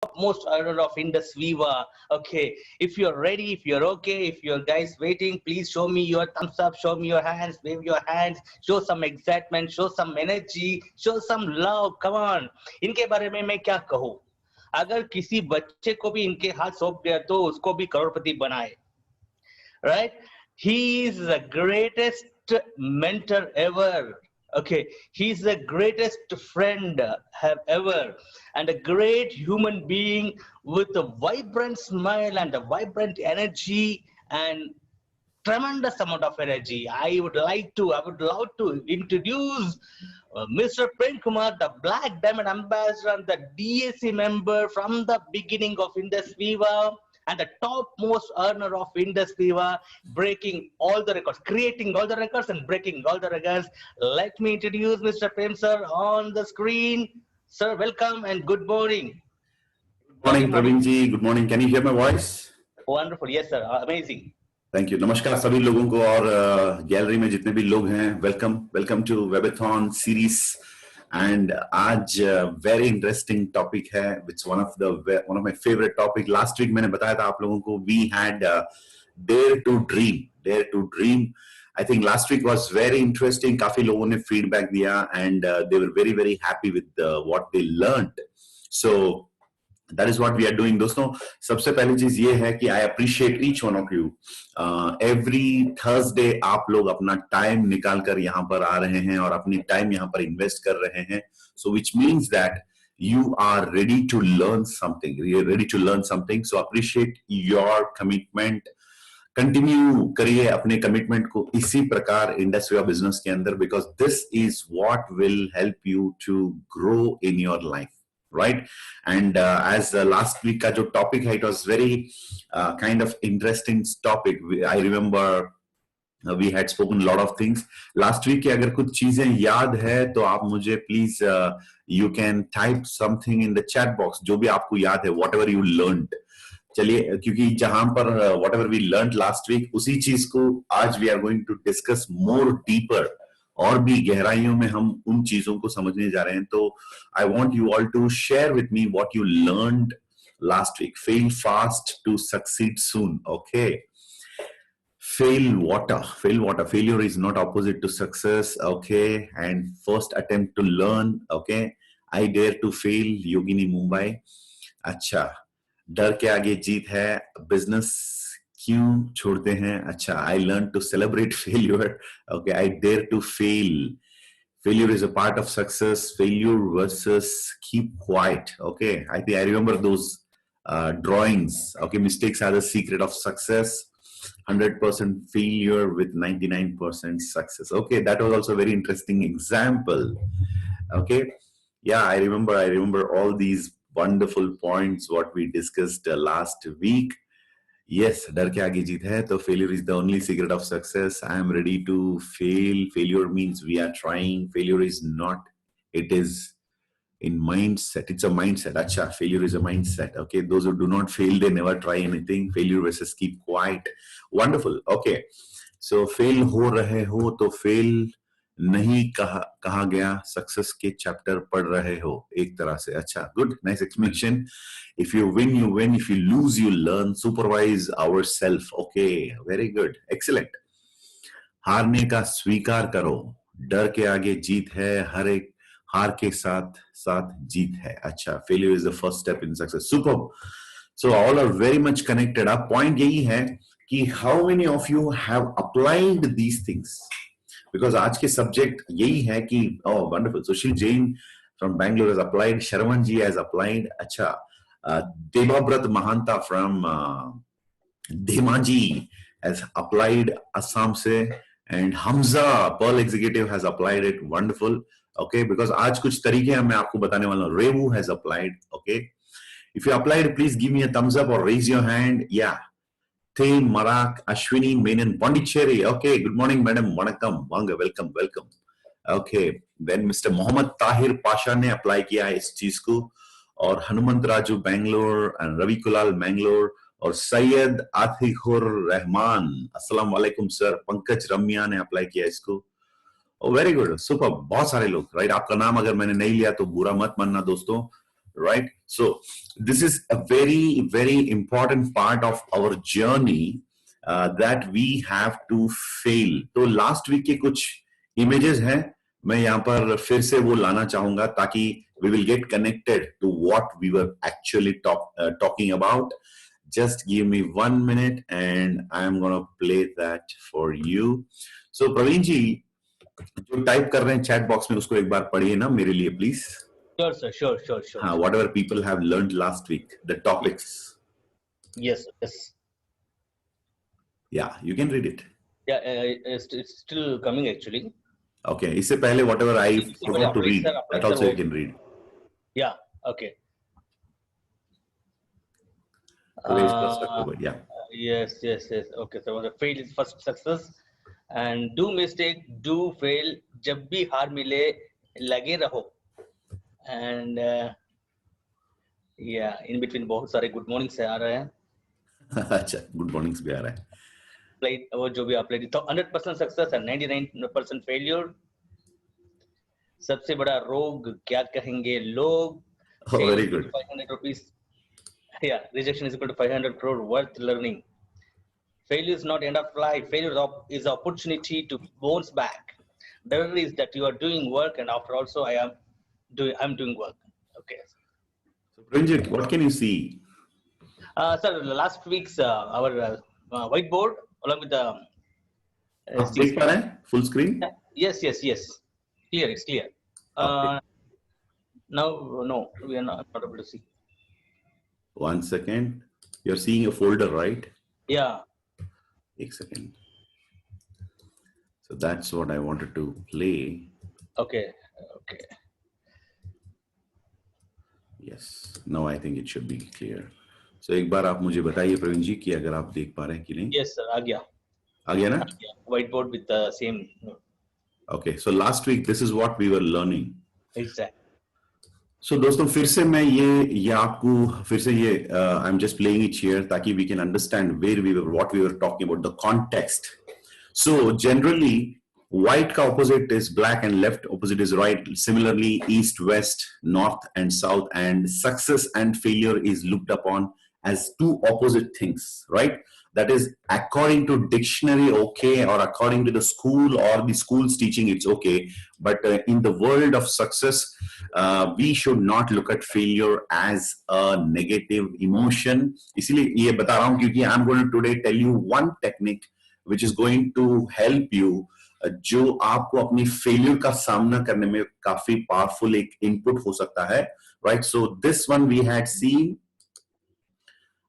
topmost earner of Indus Viva. Okay, if you're ready, if you're okay, if you're guys waiting, please show me your thumbs up, show me your hands, wave your hands, show some excitement, show some energy, show some love. Come on. इनके बारे में मैं क्या कहूँ? अगर किसी बच्चे को भी इनके हाथ सौंप दिया तो उसको भी करोड़पति बनाए. Right? He is the greatest mentor ever. Okay, he's the greatest friend have ever, and a great human being with a vibrant smile and a vibrant energy and tremendous amount of energy. I would love to introduce Mr. Prem Kumar, the Black Diamond Ambassador and the DAC member from the beginning of Indus Viva, and the topmost earner of Indus Viva, breaking all the records, creating all the records and breaking all the records. Let me introduce Mr. Prem sir on the screen. Sir, welcome and good morning. Good morning, Praveen ji. Good morning. Can you hear my voice? Wonderful. Yes, sir. Amazing. Thank you. नमस्कार सभी लोगों को और gallery में जितने भी लोग हैं, welcome to webathon series. And आज वेरी इंटरेस्टिंग टॉपिक है, it's one of my favourite topic. Last week मैंने बताया था आप लोगों को, we had dare to dream. I think last week was very interesting. काफी लोगों ने फीडबैक दिया and they were very very happy with what they learned. So that is what we are doing. दोस्तों, सबसे पहली चीज ये है कि I appreciate each one of you. Every Thursday आप लोग अपना टाइम निकाल कर यहाँ पर आ रहे हैं और अपनी टाइम यहाँ पर इन्वेस्ट कर रहे हैं. So which means that you are ready to learn something. You are ready to learn something. So appreciate your commitment. Continue करिए अपने commitment को इसी प्रकार इंडस विवा बिजनेस के अंदर, because this is what will help you to grow in your life. Right? And as last week ka jo topic hai, it was very kind of interesting topic. I remember we had spoken a lot of things last week. Agar kuch cheezein yaad hai to aap mujhe please you can type something in the chat box jo bhi aapko yaad hai, whatever you learned. चलिए, क्योंकि जहां पर whatever we learned last week, उसी चीज को आज we are going to discuss more deeper. और भी गहराइयों में हम उन चीजों को समझने जा रहे हैं. तो I want you all to share with me what you learned last week. Fail fast to succeed soon. Okay. Fail water. Failure is not opposite to success. Okay. And first attempt to learn. Okay. I dare to fail. Yogini Mumbai. अच्छा, डर के आगे जीत है. Business क्यों छोड़ते हैं? अच्छा, I learned to celebrate failure. Okay, I dare to fail. Failure is a part of success. Failure versus keep quiet. Okay, I think I remember those drawings. Okay, mistakes are the secret of success. 100% failure with 99% success. Okay, that was also a very interesting example. Okay, yeah, I remember all these wonderful points what we discussed last week. Yes, डर के आगे जीत है. तो failure is the only secret of success. I am ready to fail. Failure means we are trying. Failure is not. It is in mindset. It's a mindset. Acha, failure is a mindset. Okay, those who do not fail, they never try anything. Failure versus keep quiet. Wonderful. Okay, so fail हो रहे हो तो fail नहीं कहा गया, success के chapter पढ़ रहे हो एक तरह से. अच्छा, good, nice explanation. If you win, you win. If you lose, you learn. Supervise ourselves. Okay, very good, excellent. हारने का स्वीकार करो. डर के आगे जीत है. हर एक हार के साथ साथ जीत है. अच्छा, failure is the first step in success. Superb. So all are very much connected. अब point यही है कि how many of you have applied these things? Because आज के सब्जेक्ट यही है कि oh wonderful. Sushil Jain from Bangalore has applied. Sharman ji has applied. अच्छा, Devabrat Mahanta from Dhemaji has applied Assam se, and Hamza Pearl Executive has applied it. Wonderful. Okay, because आज कुछ तरीके मैं आपको बताने वाला हूँ. Revu has applied. Okay, if you applied, please give me a thumbs up or raise your hand. Yeah. Thay Marak Ashwini Menon Pondicherry. Okay, good morning, madam. Vanakkam. Vanga, welcome. Okay, then Mr. Mohammad Tahir Pasha ने apply किया है इस चीज को, और Hanumant Raju Bangalore and Ravi कुलाल बैंगलोर और सैयद आतिकुर रहमान. अस्सलाम वालेकुम सर. पंकज रम्या ने अप्लाई किया इसको. Very good, super. बहुत सारे लोग, राइट. आपका नाम अगर मैंने नहीं लिया तो बुरा मत मानना दोस्तों. right? So this is a very, very important part of our journey that we have to fail. तो last week के कुछ images हैं, मैं यहाँ पर फिर से वो लाना चाहूंगा ताकि we will get connected to what we were actually talking about. Just give me 1 minute and I'm going to play that for you. So Praveen ji, जो टाइप कर रहे हैं चैट बॉक्स में उसको एक बार पढ़िए ना मेरे लिए please. Sure, sir. Sure. Whatever people have learned last week, the topics. Yes. Yeah, you can read it. Yeah, it's still coming actually. Okay, इससे पहले whatever I forgot to read, that also you can read. Yeah, okay. Yeah. Yes. Okay, so fail is first success. And do mistake, do fail. जब भी हार मिले लगे रहो. And yeah, in between बहुत सारे good mornings से आ रहे हैं. अच्छा, good mornings भी आ रहा है. Played वो जो भी आप played तो 100% success and 99% failure. सबसे बड़ा रोग क्या कहेंगे लोग? Oh, very good. 500 rupees. Yeah, rejection is equal to 500 crore worth learning. Failure is not end of life. Failure is opportunity to bounce back. There is that you are doing work, and after also I'm doing work. Okay. So Pranjit, what can you see? Sir, last week's our whiteboard along with the. आप देख पा रहे हैं full screen? Yes. Clear. It's clear. Okay. Now, no, we are not able to see. 1 second. You're seeing a folder, right? Yeah. 1 second. So that's what I wanted to play. Okay. Yes. Now I think it should be clear. So एक बार आप मुझे बताइए प्रवीण जी कि अगर आप देख पा रहे हैं कि नहीं. Yes, sir. आ गया ना? Whiteboard with the same. Okay. So last week this is what we were learning. Exactly. So दोस्तों फिर से मैं ये आपको फिर से ये I'm just playing it here ताकि we can understand where we were, what we were talking about, the context. So generally white का opposite is black and left opposite is right. Similarly east, west, north and south, and success and failure is looked upon as two opposite things, right? That is according to dictionary okay, or according to the school or the school's teaching it's okay, but in the world of success we should not look at failure as a negative emotion. इसलिए ये बता रहा हूँ क्योंकि I'm going to today tell you one technique which is going to help you जो आपको अपनी failure का सामना करने में काफी powerful एक input हो सकता है, right? So this one we had seen.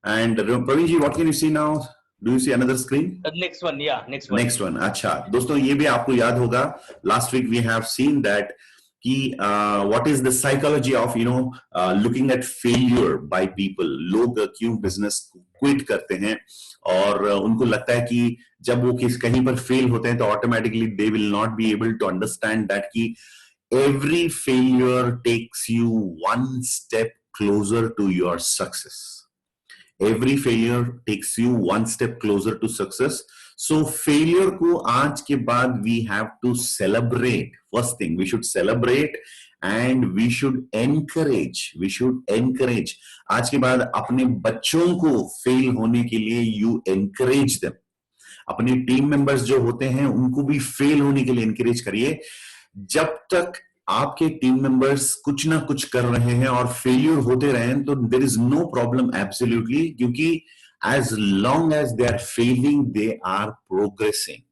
And Praveen ji, what can you see now? Do you see another screen? Next one. Next one. अच्छा दोस्तों ये भी आपको याद होगा. Last week we have seen that कि what is the psychology of looking at failure by people. लोग क्यों business quit करते हैं और उनको लगता है कि जब वो कहीं पर fail होते हैं तो automatically they will not be able to understand that कि every failure takes you one step closer to your success. Every failure takes you one step closer to success. So failure को आज के बाद we have to celebrate. First thing, we should celebrate and we should encourage. आज के बाद अपने बच्चों को fail होने के लिए you encourage them. अपने टीम मेंबर्स जो होते हैं उनको भी fail होने के लिए encourage करिए. जब तक आपके टीम मेंबर्स कुछ ना कुछ कर रहे हैं और फेलियर होते रहे तो there is no problem absolutely, क्योंकि as long as they are failing they are progressing.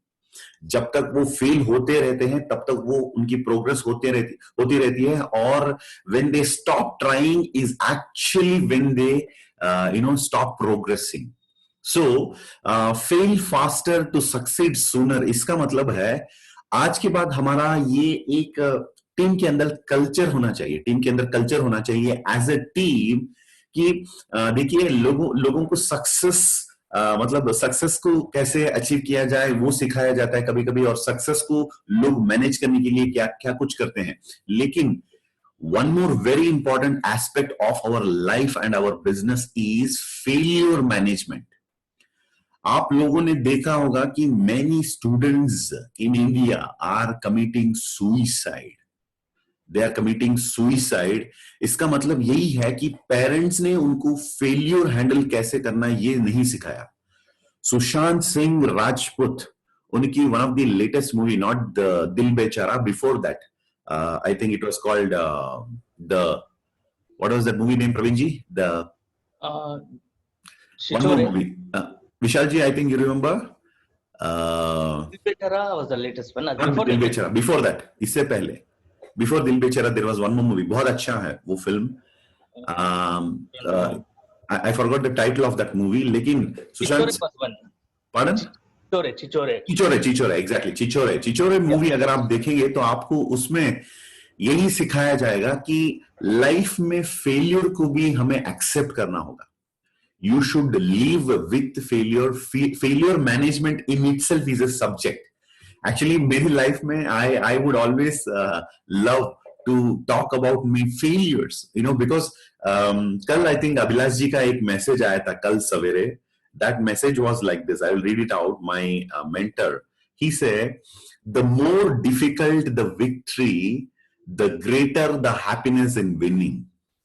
जब तक वो फेल होते रहते हैं तब तक वो उनकी प्रोग्रेस होती रहती है. और when they stop trying is actually when they stop progressing. So fail faster to succeed sooner, इसका मतलब है आज के बाद हमारा ये एक टीम के अंदर कल्चर होना चाहिए एज अ टीम कि देखिए लोगों को सक्सेस मतलब सक्सेस को कैसे अचीव किया जाए वो सिखाया जाता है कभी-कभी, और सक्सेस को लोग मैनेज करने के लिए क्या क्या कुछ करते हैं. लेकिन one more very important aspect of our life and our business is failure management. आप लोगों ने देखा होगा कि many students in India are committing suicide. They are committing suicide. इसका मतलब यही है कि पेरेंट्स ने उनको फेल्यूर हैंडल कैसे करना ये नहीं सिखाया। सुशांत सिंह राजपूत, उनकी one of the latest movie, not the Dil Bechara, before that I think it was called the, what was that movie name Praveen ji? The one more Chichore. movie, Vishal ji, I think you remember Dil Bechara was the latest one. not दिल Bechara, before that, इससे पहले, before Dil Bechara there was one more movie, बहुत अच्छा है वो film. I forgot the title of that movie, लेकिन Chichore Sushant, was one. pardon? Chichore. Exactly, Chhichhore movie अगर आप देखेंगे तो आपको उसमें यही सिखाया जाएगा कि लाइफ में फेलियर को भी हमें एक्सेप्ट करना होगा। You should live with failure. Failure management in itself is a subject. Actually, मेरी लाइफ में I would always love to talk about my failures, you know, because कल I think अभिलाष जी का एक मैसेज आया था कल सवेरे. That message was like this. I will read it out. My mentor, he said, the more difficult the victory, the greater the happiness in winning.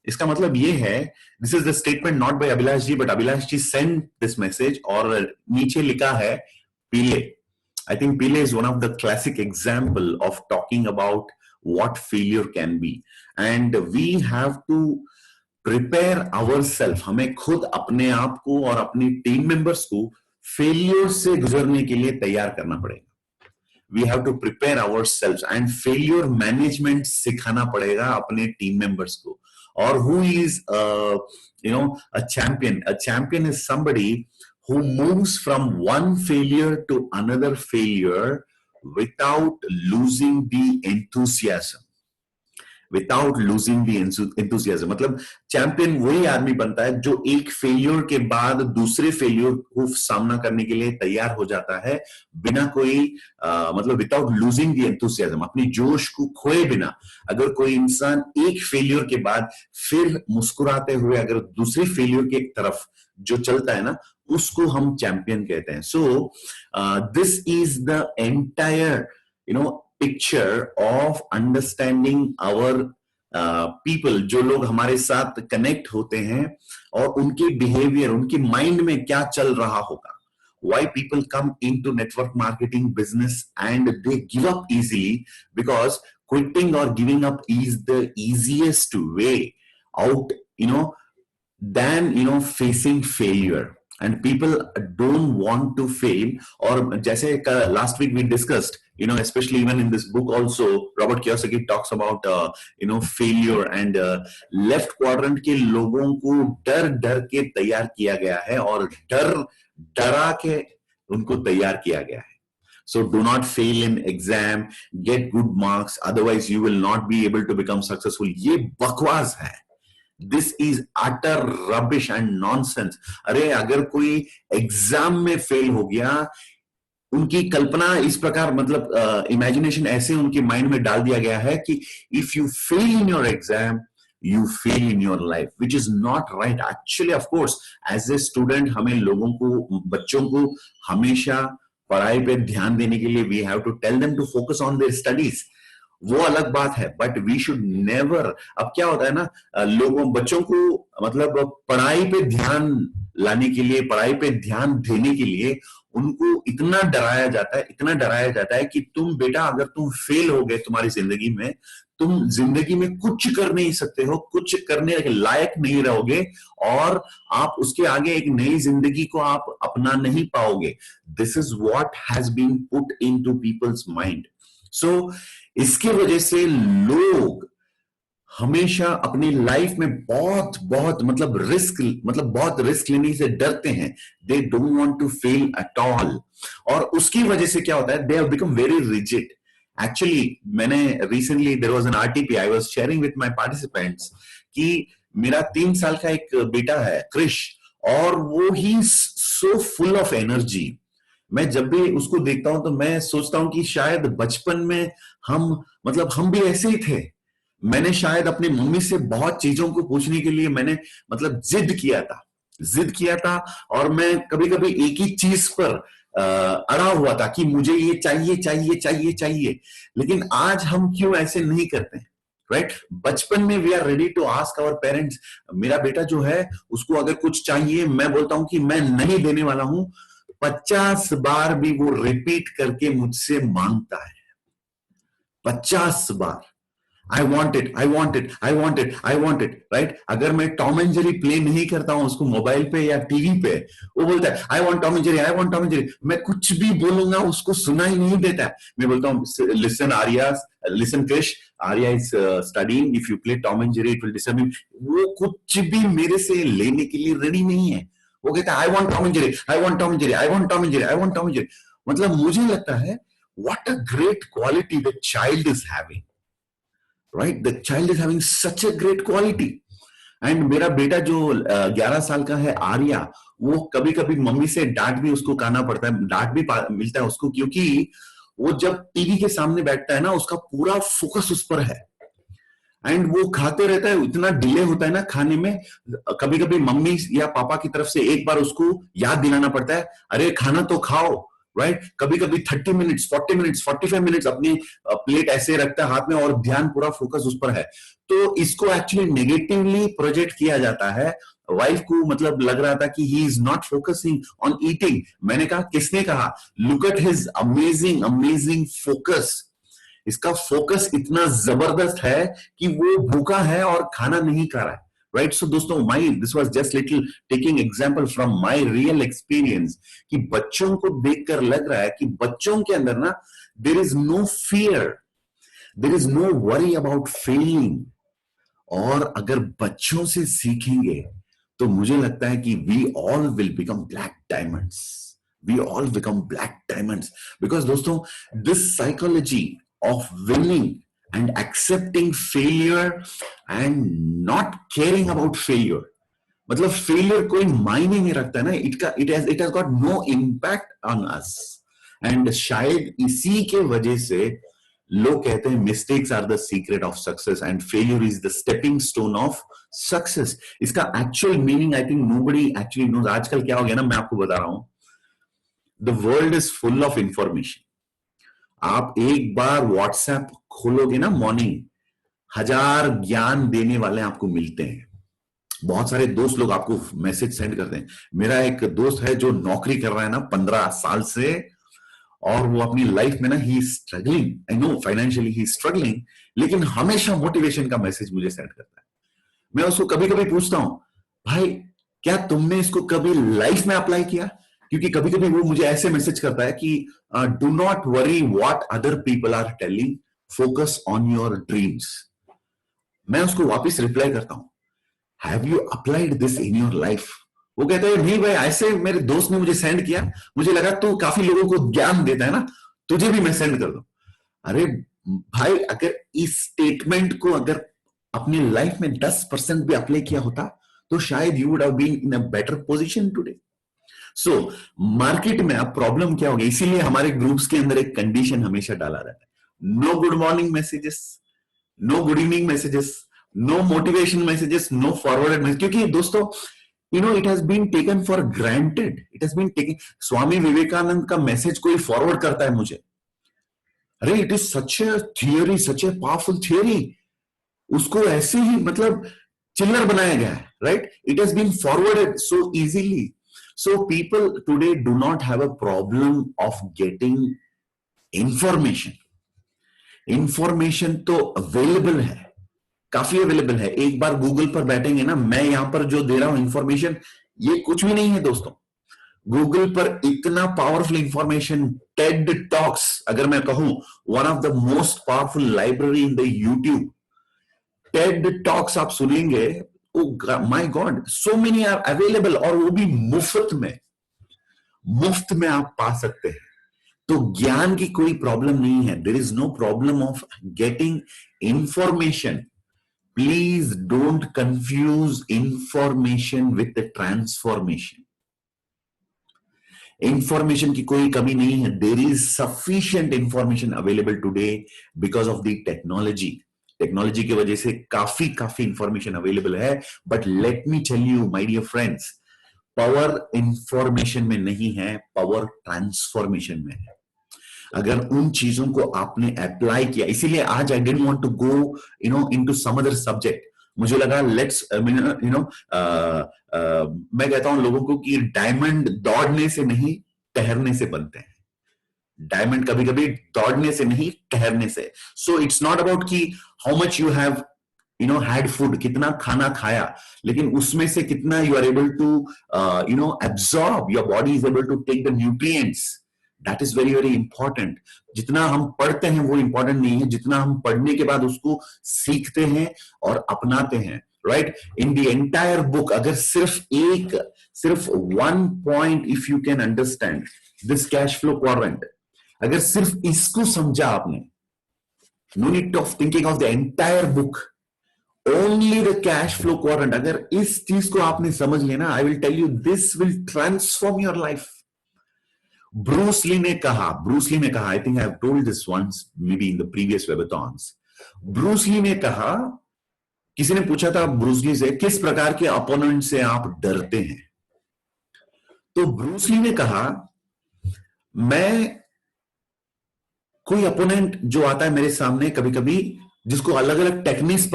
इसका मतलब ये है, this is the statement not by Abhilash ji, but Abhilash ji sent this message, और नीचे लिखा है पीले. I think Pele is one of the classic example of talking about what failure can be, and we have to prepare ourselves. हमें खुद अपने आप को और अपनी टीम मेंबर्स को फेलियर से गुजरने के लिए तैयार करना पड़ेगा. We have to prepare ourselves and failure management सिखाना पड़ेगा अपने टीम मेंबर्स को. Or who is a champion? A champion is somebody who moves from one failure to another failure without losing the enthusiasm. Without losing the enthusiasm. मतलब champion वही आदमी बनता है जो एक फेलियर के बाद दूसरे फेलियर को सामना करने के लिए तैयार हो जाता है बिना कोई मतलब विदाउट लूजिंग द एंथुसियाज्म, अपनी जोश को खोए बिना. अगर कोई इंसान एक फेलियर के बाद फिर मुस्कुराते हुए अगर दूसरे फेलियर के तरफ जो चलता है ना, उसको हम चैंपियन कहते हैं. सो this is the entire picture of understanding our people, जो लोग हमारे साथ कनेक्ट होते हैं और उनके बिहेवियर, उनके माइंड में क्या चल रहा होगा. Why people come into network marketing business and they give up easily, because quitting or giving up is the easiest way out, than facing failure. And people don't want to fail. और जैसे last week we discussed, especially even in this book also, Robert Kiyosaki talks about failure, and left quadrant के लोगों को डर के तैयार किया गया है और डरा के उनको तैयार किया गया है. So do not fail in exam, get good marks, otherwise you will not be able to become successful. ये बकवास है. This is utter rubbish and nonsense. अरे अगर कोई एग्जाम में फेल हो गया, उनकी कल्पना इस प्रकार, मतलब इमेजिनेशन ऐसे उनके माइंड में डाल दिया गया है कि if you fail in your exam you fail in your life, which is not right. Actually, of course, as a student, हमें लोगों को, बच्चों को हमेशा पढ़ाई पे ध्यान देने के लिए we have to tell them to focus on their studies. वो अलग बात है, बट वी शुड नेवर. अब क्या होता है ना, बच्चों को मतलब पढ़ाई पे ध्यान लाने के लिए, पढ़ाई पे ध्यान देने के लिए उनको इतना डराया जाता है कि तुम बेटा, अगर तुम फेल हो गए तुम्हारी जिंदगी में, तुम जिंदगी में कुछ कर नहीं सकते हो, कुछ करने के लायक नहीं रहोगे और आप उसके आगे एक नई जिंदगी को आप अपना नहीं पाओगे. This is what has been put into people's mind. So इसके वजह से लोग हमेशा अपनी लाइफ में बहुत रिस्क लेने से डरते हैं. They don't want to fail at all. और उसकी वजह से क्या होता है, they have become very rigid. Actually मैंने recently, there was an RTP I was sharing with my participants कि मेरा 3 साल का एक बेटा है क्रिश, और वो ही सो फुल ऑफ एनर्जी. मैं जब भी उसको देखता हूं तो मैं सोचता हूं कि शायद बचपन में हम भी ऐसे ही थे. मैंने शायद अपनी मम्मी से बहुत चीजों को पूछने के लिए मैंने जिद किया था और मैं कभी कभी एक ही चीज पर अड़ा हुआ था कि मुझे ये चाहिए. लेकिन आज हम क्यों ऐसे नहीं करते? राइट? बचपन में we are ready to ask our parents, मेरा बेटा जो है उसको अगर कुछ चाहिए, मैं बोलता हूं कि मैं नहीं देने वाला हूं, 50 बार भी वो रिपीट करके मुझसे मांगता है, 50 बार, I want it, I want it, I want it, I want it, right? अगर मैं टॉम एंड जेरी प्ले नहीं करता हूं उसको मोबाइल पे या टीवी पे, वो बोलता है I want Tom and Jerry, I want Tom and Jerry. मैं कुछ भी बोलूंगा उसको सुना ही नहीं देता। मैं बोलता हूँ listen Arya, listen Krish, Arya is studying, if you play Tom and Jerry it will disturb him. वो कुछ भी मेरे से लेने के लिए रेडी नहीं है। वो कहता है I want Tom and Jerry, I want Tom and Jerry, I want Tom and Jerry, I want Tom and Jerry. मतलब मुझे लगता है what a great quality the child is having, right? The child is having such a great quality. And मेरा बेटा जो 11 साल का है आर्या, वो कभी कभी मम्मी से डांट भी उसको खाना पड़ता है, डांट भी मिलता है उसको, क्योंकि वो जब टीवी के सामने बैठता है ना, उसका पूरा फोकस उस पर है एंड वो खाते रहता है, इतना डिले होता है ना खाने में। कभी कभी मम्मी या पापा की तरफ से एक बार उसको याद दिलाना पड़ता है, अरे खाना तो खाओ, राइट? कभी कभी 30 मिनट्स, 40 मिनट्स, 45 मिनट्स अपनी प्लेट ऐसे रखता है हाथ में और ध्यान पूरा फोकस उस पर है। तो इसको एक्चुअली नेगेटिवली प्रोजेक्ट किया जाता है। वाइफ को मतलब लग रहा था कि he is not focusing on eating. मैंने कहा, किसने कहा? Look at his amazing amazing focus. इसका फोकस इतना जबरदस्त है कि वो भूखा है और खाना नहीं खा रहा है, राइट? सो दोस्तों, this was just little taking example from my real experience कि बच्चों को देखकर लग रहा है कि बच्चों के अंदर ना there is no fear, there is no worry about failing. और अगर बच्चों से सीखेंगे तो मुझे लगता है कि we all will become black diamonds, we all become black diamonds. Because दोस्तों, this psychology of winning and accepting failure and not caring about failure, मतलब फेलियर कोई मायने नहीं रखता है ना, it has got no impact on us। and शायद इसी के वजह से लोग कहते हैं mistakes are the secret of success and failure is the stepping stone of success। इसका actual meaning I think nobody actually knows। आजकल क्या हो गया ना, मैं आपको बता रहा हूं, the world is full of information। आप एक बार व्हाट्सएप खोलोगे ना मॉर्निंग, 1000 ज्ञान देने वाले आपको मिलते हैं। बहुत सारे दोस्त लोग आपको मैसेज सेंड करते हैं। मेरा एक दोस्त है जो नौकरी कर रहा है ना 15 साल से, और वो अपनी लाइफ में ना ही स्ट्रगलिंग, आई नो फाइनेंशियली ही स्ट्रगलिंग, लेकिन हमेशा मोटिवेशन का मैसेज मुझे सेंड करता है। मैं उसको कभी कभी पूछता हूं, भाई क्या तुमने इसको कभी लाइफ में अप्लाई किया? क्योंकि कभी कभी वो मुझे ऐसे मैसेज करता है कि do not worry what other people are telling, focus on your dreams. मैं उसको वापस रिप्लाई करता हूं, have you applied this in your life? वो कहता है नहीं भाई, ऐसे मेरे दोस्त ने मुझे सेंड किया, मुझे लगा तू काफी लोगों को ज्ञान देता है ना, तुझे भी मैं सेंड कर दूं। अरे भाई, अगर इस स्टेटमेंट को अगर अपनी लाइफ में 10% भी अप्लाई किया होता तो शायद you would have been in a better position today. So market में अब प्रॉब्लम क्या होगी, इसीलिए हमारे ग्रुप्स के अंदर एक कंडीशन हमेशा डाला रहता है, no good morning messages, no good evening messages, no motivation messages, no forwarded message. क्योंकि दोस्तों, you know, it has been taken for granted, it has been taken. Swami Vivekananda का मैसेज कोई फॉरवर्ड करता है मुझे, अरे it is such a theory, such a powerful theory, उसको ऐसे ही मतलब चिल्लर बनाया गया है, right? It has been forwarded so easily. So people today do not have a problem of getting information। Information तो available है, काफी अवेलेबल है। एक बार गूगल पर बैठेंगे ना, मैं यहां पर जो दे रहा हूं इंफॉर्मेशन, ये कुछ भी नहीं है दोस्तों। गूगल पर इतना पावरफुल इंफॉर्मेशन, टेड टॉक्स, अगर मैं कहूं one of the most powerful library in the YouTube, TED talks आप सुनेंगे, my god, so many are available, और वो भी मुफ्त में आप पा सकते हैं। तो ज्ञान की कोई प्रॉब्लम नहीं है, there is no problem of getting information. Please don't confuse information with the transformation. Information की कोई कमी नहीं है, there is sufficient information available today because of the technology. Technology की वजह से काफी इंफॉर्मेशन अवेलेबल है, but let me tell you my dear friends, power information में नहीं है, पावर ट्रांसफॉर्मेशन में है। अगर उन चीजों को आपने अप्लाई किया, इसीलिए आज I didn't want to go into some other subject. मुझे लगा लेट्स मैं कहता हूं लोगों को कि डायमंड दौड़ने से नहीं ठहरने से बनते हैं। डायमंड कभी कभी दौड़ने से नहीं ठहरने से। सो इट्स नॉट अबाउट कि how much you have had food, कितना खाना खाया, लेकिन उसमें से कितना you are able to absorb, your body is able to take the nutrients. That is very very important. जितना हम पढ़ते हैं वो इंपॉर्टेंट नहीं है, जितना हम पढ़ने के बाद उसको सीखते हैं और अपनाते हैं। Right, in the entire book अगर सिर्फ one point if you can understand this cash flow quadrant, अगर सिर्फ इसको समझा आपने, no need of thinking of the entire book, only the cash flow quadrant, अगर इस चीज को आपने समझ लेना, I will tell you this will transform your life. Bruce Lee ने कहा, I think I have told this once maybe in the previous वेबथॉन्स। Bruce Lee ने कहा, किसी ने पूछा था ब्रूस ली से किस प्रकार के अपोनेंट से आप डरते हैं, तो ब्रूस ली ने कहा मैं कोई अपोनेंट जो आता है मेरे सामने कभी कभी, जिसको अलग अलग टेक्निक्स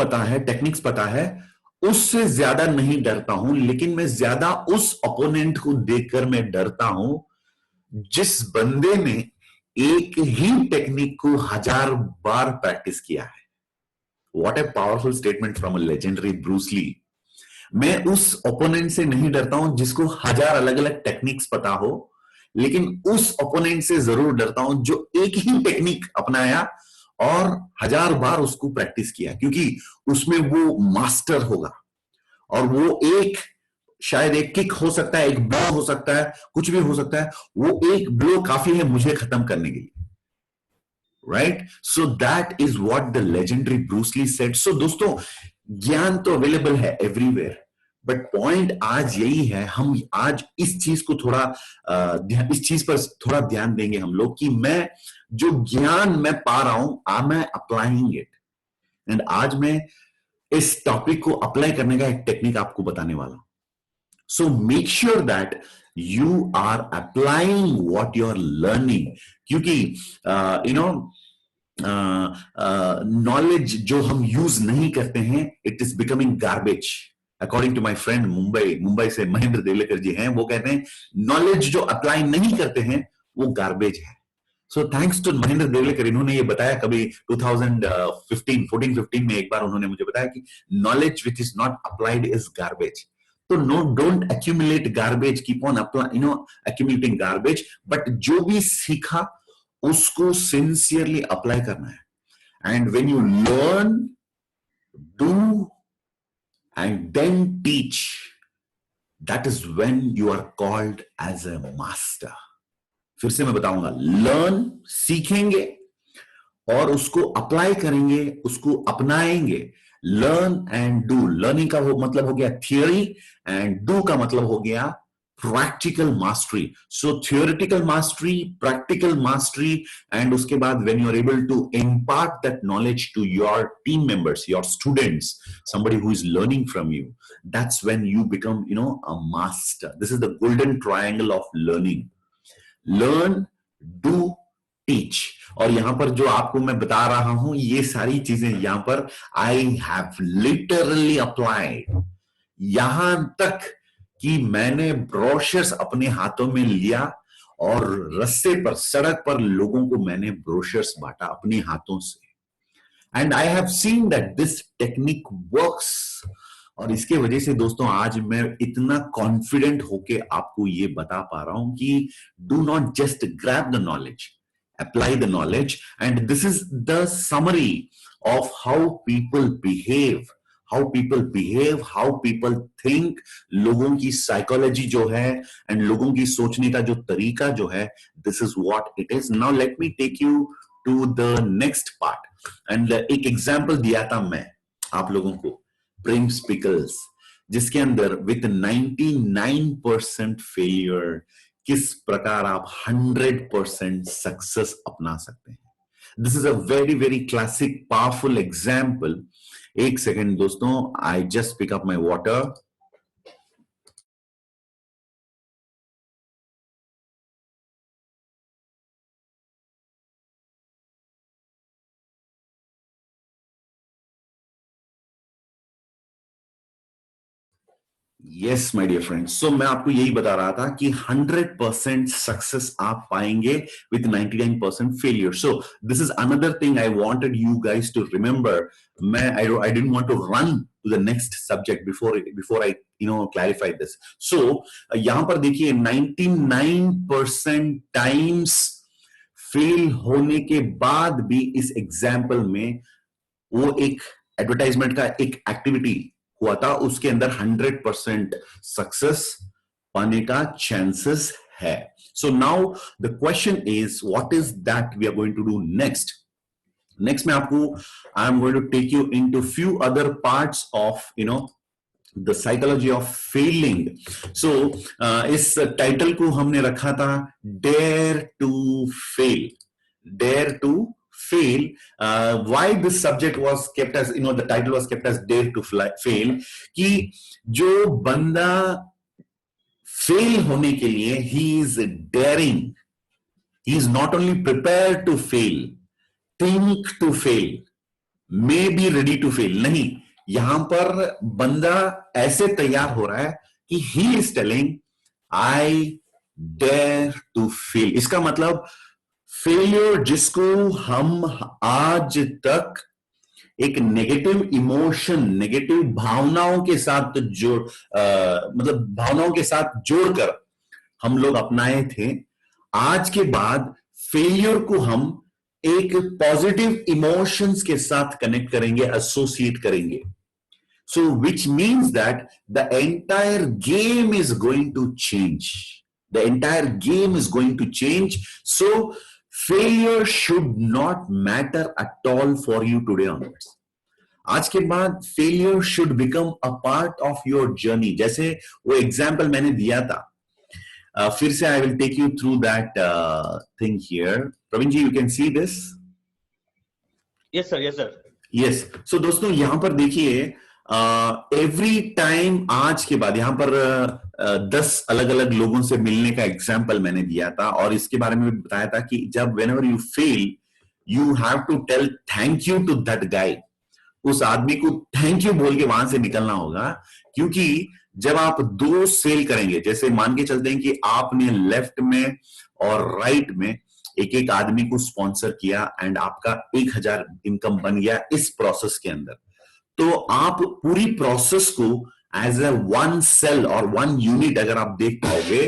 पता है, उससे ज्यादा नहीं डरता हूं, लेकिन मैं ज्यादा उस अपोनेंट को देखकर मैं डरता हूं जिस बंदे ने एक ही टेक्निक को 1000 बार प्रैक्टिस किया है। What a powerful statement from a legendary Bruce Lee. मैं उस ओपोनेंट से नहीं डरता हूं जिसको 1000 अलग अलग टेक्निक्स पता हो, लेकिन उस ओपोनेंट से जरूर डरता हूं जो एक ही टेक्निक अपनाया और 1000 बार उसको प्रैक्टिस किया, क्योंकि उसमें वो मास्टर होगा। और वो शायद एक किक हो सकता है, एक ब्लो हो सकता है, कुछ भी हो सकता है, वो एक ब्लो काफी है मुझे खत्म करने के लिए। Right, so that is what the legendary Bruce Lee said. So दोस्तों, ज्ञान तो अवेलेबल है एवरीवेयर, बट पॉइंट आज यही है, हम आज इस चीज को थोड़ा इस चीज पर थोड़ा ध्यान देंगे हम लोग कि मैं जो ज्ञान मैं पा रहा हूं, आई एम अप्लाइंग इट। एंड आज मैं इस टॉपिक को अप्लाई करने का एक टेक्निक आपको बताने वाला हूं। So make sure that you are applying what you are learning, क्योंकि नॉलेज जो हम यूज नहीं करते हैं, it is becoming garbage. According to my friend Mumbai से महेंद्र देवलेकर जी हैं, वो कहते हैं नॉलेज जो अप्लाई नहीं करते हैं वो गार्बेज है। So thanks to Mahendra Devlekar, इन्होंने ये बताया कभी 2014-15 में एक बार उन्होंने मुझे बताया कि knowledge which is not applied is garbage. तो no, don't accumulate garbage, keep on accumulating garbage, but जो भी सीखा उसको सिंसियरली अप्लाई करना है। And when you learn, do and then teach, that is when you are called as a master. फिर से मैं बताऊंगा, लर्न, सीखेंगे और उसको अप्लाई करेंगे, उसको अपनाएंगे। लर्न एंड डू, लर्निंग का वो मतलब हो गया थियोरी, एंड डू का मतलब हो गया practical mastery. So theoretical mastery, practical mastery, and उसके बाद when you are able to impart that knowledge to your team members, your students, somebody who is learning from you, that's when you become a master. This is the golden triangle of learning: learn, do, teach. और यहां पर जो आपको मैं बता रहा हूं, ये सारी चीजें यहां पर आई हैव लिटरली अप्लाइड, यहां तक कि मैंने ब्रोशर्स अपने हाथों में लिया और रास्ते पर, सड़क पर लोगों को मैंने ब्रोशर्स बांटा अपने हाथों से। And I have seen that this technique works. और इसके वजह से दोस्तों आज मैं इतना कॉन्फिडेंट होके आपको ये बता पा रहा हूं कि do not just grab the knowledge, apply the knowledge. And this is the summary of how people behave, how people think, लोगों की साइकोलॉजी जो है एंड लोगों की सोचने का जो तरीका जो है, this is what it is. Now let me take you to the next part. And एक एग्जाम्पल दिया था मैं आप लोगों को, प्रिंस पिकल्स, जिसके अंदर विथ 99% फेलियर किस प्रकार आप 100% सक्सेस अपना सकते हैं। This is a very very classic powerful example. एक सेकेंड दोस्तों, I just pick up my water. Yes my dear friends, so मैं आपको यही बता रहा था कि 100% सक्सेस आप पाएंगे with 99% failure. So this is another thing I wanted you guys to remember. मैं I didn't want to run to the next subject before I clarify this. So यहां पर देखिए 99% टाइम्स फेल होने के बाद भी इस एग्जाम्पल में वो एक एडवर्टाइजमेंट का एक एक्टिविटी हुआ था, उसके अंदर 100% सक्सेस पाने का चांसेस है. So now the question is what is that we are going to do next. Next में आपको I am going to take you into few other parts of the psychology of failing. So इस title को हमने रखा था dare to फेल. Dare to fail. Why this subject was kept as, the title was kept as dare to fail, कि जो बंदा fail होने के लिए he is daring, he is not only prepared to fail, think to fail, may be ready to fail. नहीं, यहां पर बंदा ऐसे तैयार हो रहा है कि he is telling I dare to fail. इसका मतलब फेलियर जिसको हम आज तक एक नेगेटिव इमोशन, नेगेटिव भावनाओं के साथ मतलब भावनाओं के साथ जोड़कर हम लोग अपनाए थे, आज के बाद फेलियर को हम एक पॉजिटिव इमोशंस के साथ कनेक्ट करेंगे, एसोसिएट करेंगे. So which means that the entire game is going to change. The entire game is going to change. So failure should not matter at all for you today onwards. आज के बाद failure should become a part of your journey. जैसे वो example मैंने दिया था, फिर से I will take you through that thing here. Praveen ji, you can see this? Yes sir, yes sir. Yes. So दोस्तों यहां पर देखिए, एवरी टाइम आज के बाद यहां पर 10 अलग अलग लोगों से मिलने का एग्जाम्पल मैंने दिया था, और इसके बारे में बताया था कि जब whenever you fail you have to tell thank you to that guy. उस आदमी को थैंक यू बोल के वहां से निकलना होगा, क्योंकि जब आप दो सेल करेंगे, जैसे मान के चलते हैं कि आपने लेफ्ट में और राइट में एक एक आदमी को स्पॉन्सर किया एंड आपका 1000 इनकम बन गया इस प्रोसेस के अंदर, तो आप पूरी प्रोसेस को एज ए वन सेल और वन यूनिट अगर आप देख पाओगे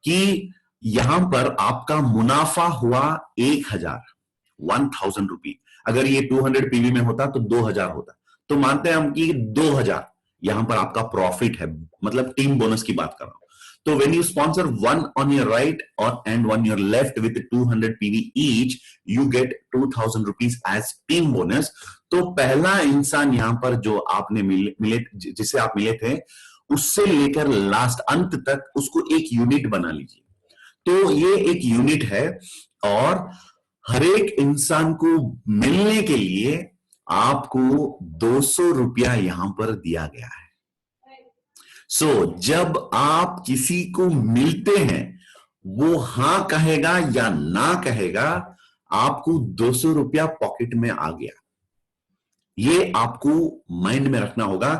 कि यहां पर आपका मुनाफा हुआ 1000 रुपी. अगर ये 200 पीवी में होता तो 2000 होता, तो मानते हैं हम कि 2000 यहां पर आपका प्रॉफिट है, मतलब टीम बोनस की बात कर रहा हूं. तो when you sponsor one on your right and one your left with 200 PV each, you get 2000 rupees as team bonus. तो पहला इंसान यहां पर जो आपने मिले जिसे आप मिले थे, उससे लेकर लास्ट अंत तक उसको एक यूनिट बना लीजिए. तो ये एक यूनिट है, और हर एक इंसान को मिलने के लिए आपको 200 रुपया यहां पर दिया गया है. सो जब आप किसी को मिलते हैं, वो हां कहेगा या ना कहेगा, आपको 200 रुपया पॉकेट में आ गया. ये आपको माइंड में रखना होगा,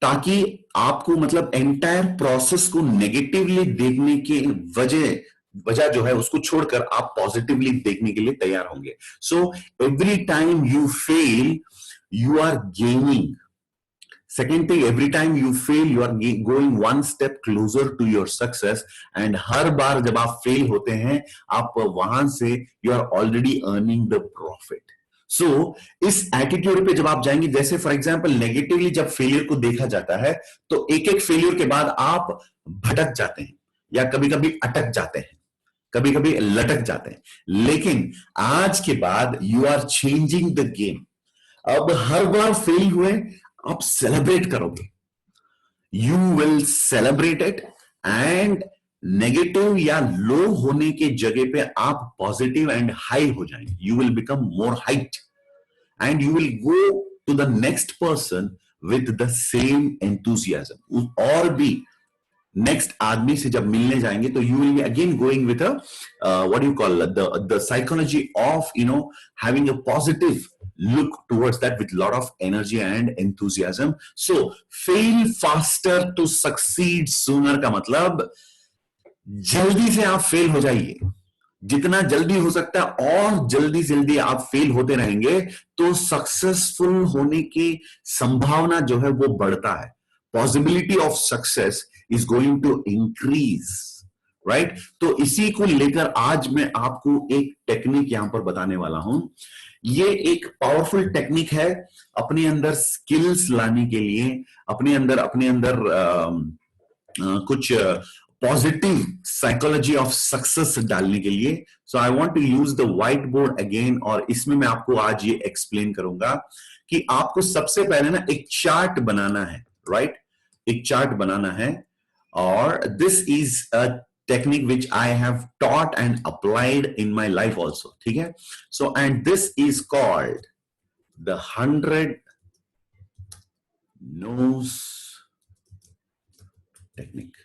ताकि आपको मतलब एंटायर प्रोसेस को नेगेटिवली देखने की वजह जो है उसको छोड़कर आप पॉजिटिवली देखने के लिए तैयार होंगे. So every time you fail you are gaining. Second thing, every time you fail, you are going one step closer to your success. And हर बार जब आप fail होते हैं, आप वहां से you are already earning the profit. So इस attitude पे जब आप जाएंगे, जैसे for example negatively जब failure को देखा जाता है, तो एक एक failure के बाद आप भटक जाते हैं, या कभी कभी अटक जाते हैं, कभी कभी लटक जाते हैं. लेकिन आज के बाद you are changing the game. अब हर बार fail हुए आप सेलिब्रेट करोगे, you will celebrate it, and negative या लो होने के जगह पे आप पॉजिटिव एंड हाई हो जाएंगे. You will become more height and you will go to the next person with the same enthusiasm. और भी नेक्स्ट आदमी से जब मिलने जाएंगे तो you will be again going with what you call the psychology of having a positive look towards that with a lot of energy and enthusiasm. So fail faster to succeed sooner का मतलब जल्दी से आप fail हो जाइए, जितना जल्दी हो सकता है और जल्दी जल्दी आप फेल होते रहेंगे तो सक्सेसफुल होने की संभावना जो है वो बढ़ता है. Possibility of success is going to increase, right? तो इसी को लेकर आज मैं आपको एक टेक्निक यहां पर बताने वाला हूं. ये एक पावरफुल टेक्निक है अपने अंदर स्किल्स लाने के लिए, अपने अंदर कुछ पॉजिटिव साइकोलॉजी ऑफ सक्सेस डालने के लिए. So I want to use the white board again, और इसमें मैं आपको आज ये एक्सप्लेन करूंगा कि आपको सबसे पहले ना एक चार्ट बनाना है, राइट? एक चार्ट बनाना है, और this is a technique which I have taught and applied in my life also, ठीक है? So and this is called the 100 noes technique.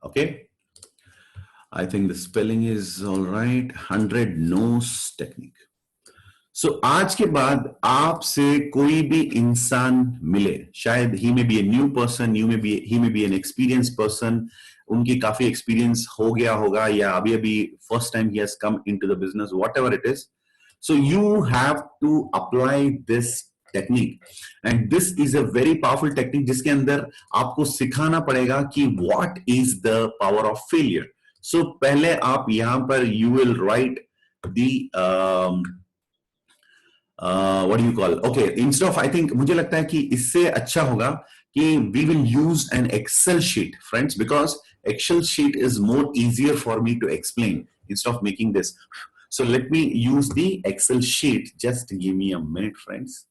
Okay, I think the spelling is all right. 100 nose technique. So आज के बाद आपसे कोई भी इंसान मिले, शायद he may be a new person, he may be an experienced person, उनकी काफी एक्सपीरियंस हो गया होगा या अभी अभी first time he has come into the business, whatever it is. So you have to apply this technique, and this is a very powerful technique जिसके अंदर आपको सिखाना पड़ेगा कि what is the power of failure. So पहले आप यहां पर you will write the what you call, okay, instead of, I think मुझे लगता है कि इससे अच्छा होगा कि we will use an Excel sheet friends, because Excel sheet is more easier for me to explain instead of making this. So let me use the Excel sheet. Just give me a minute, friends.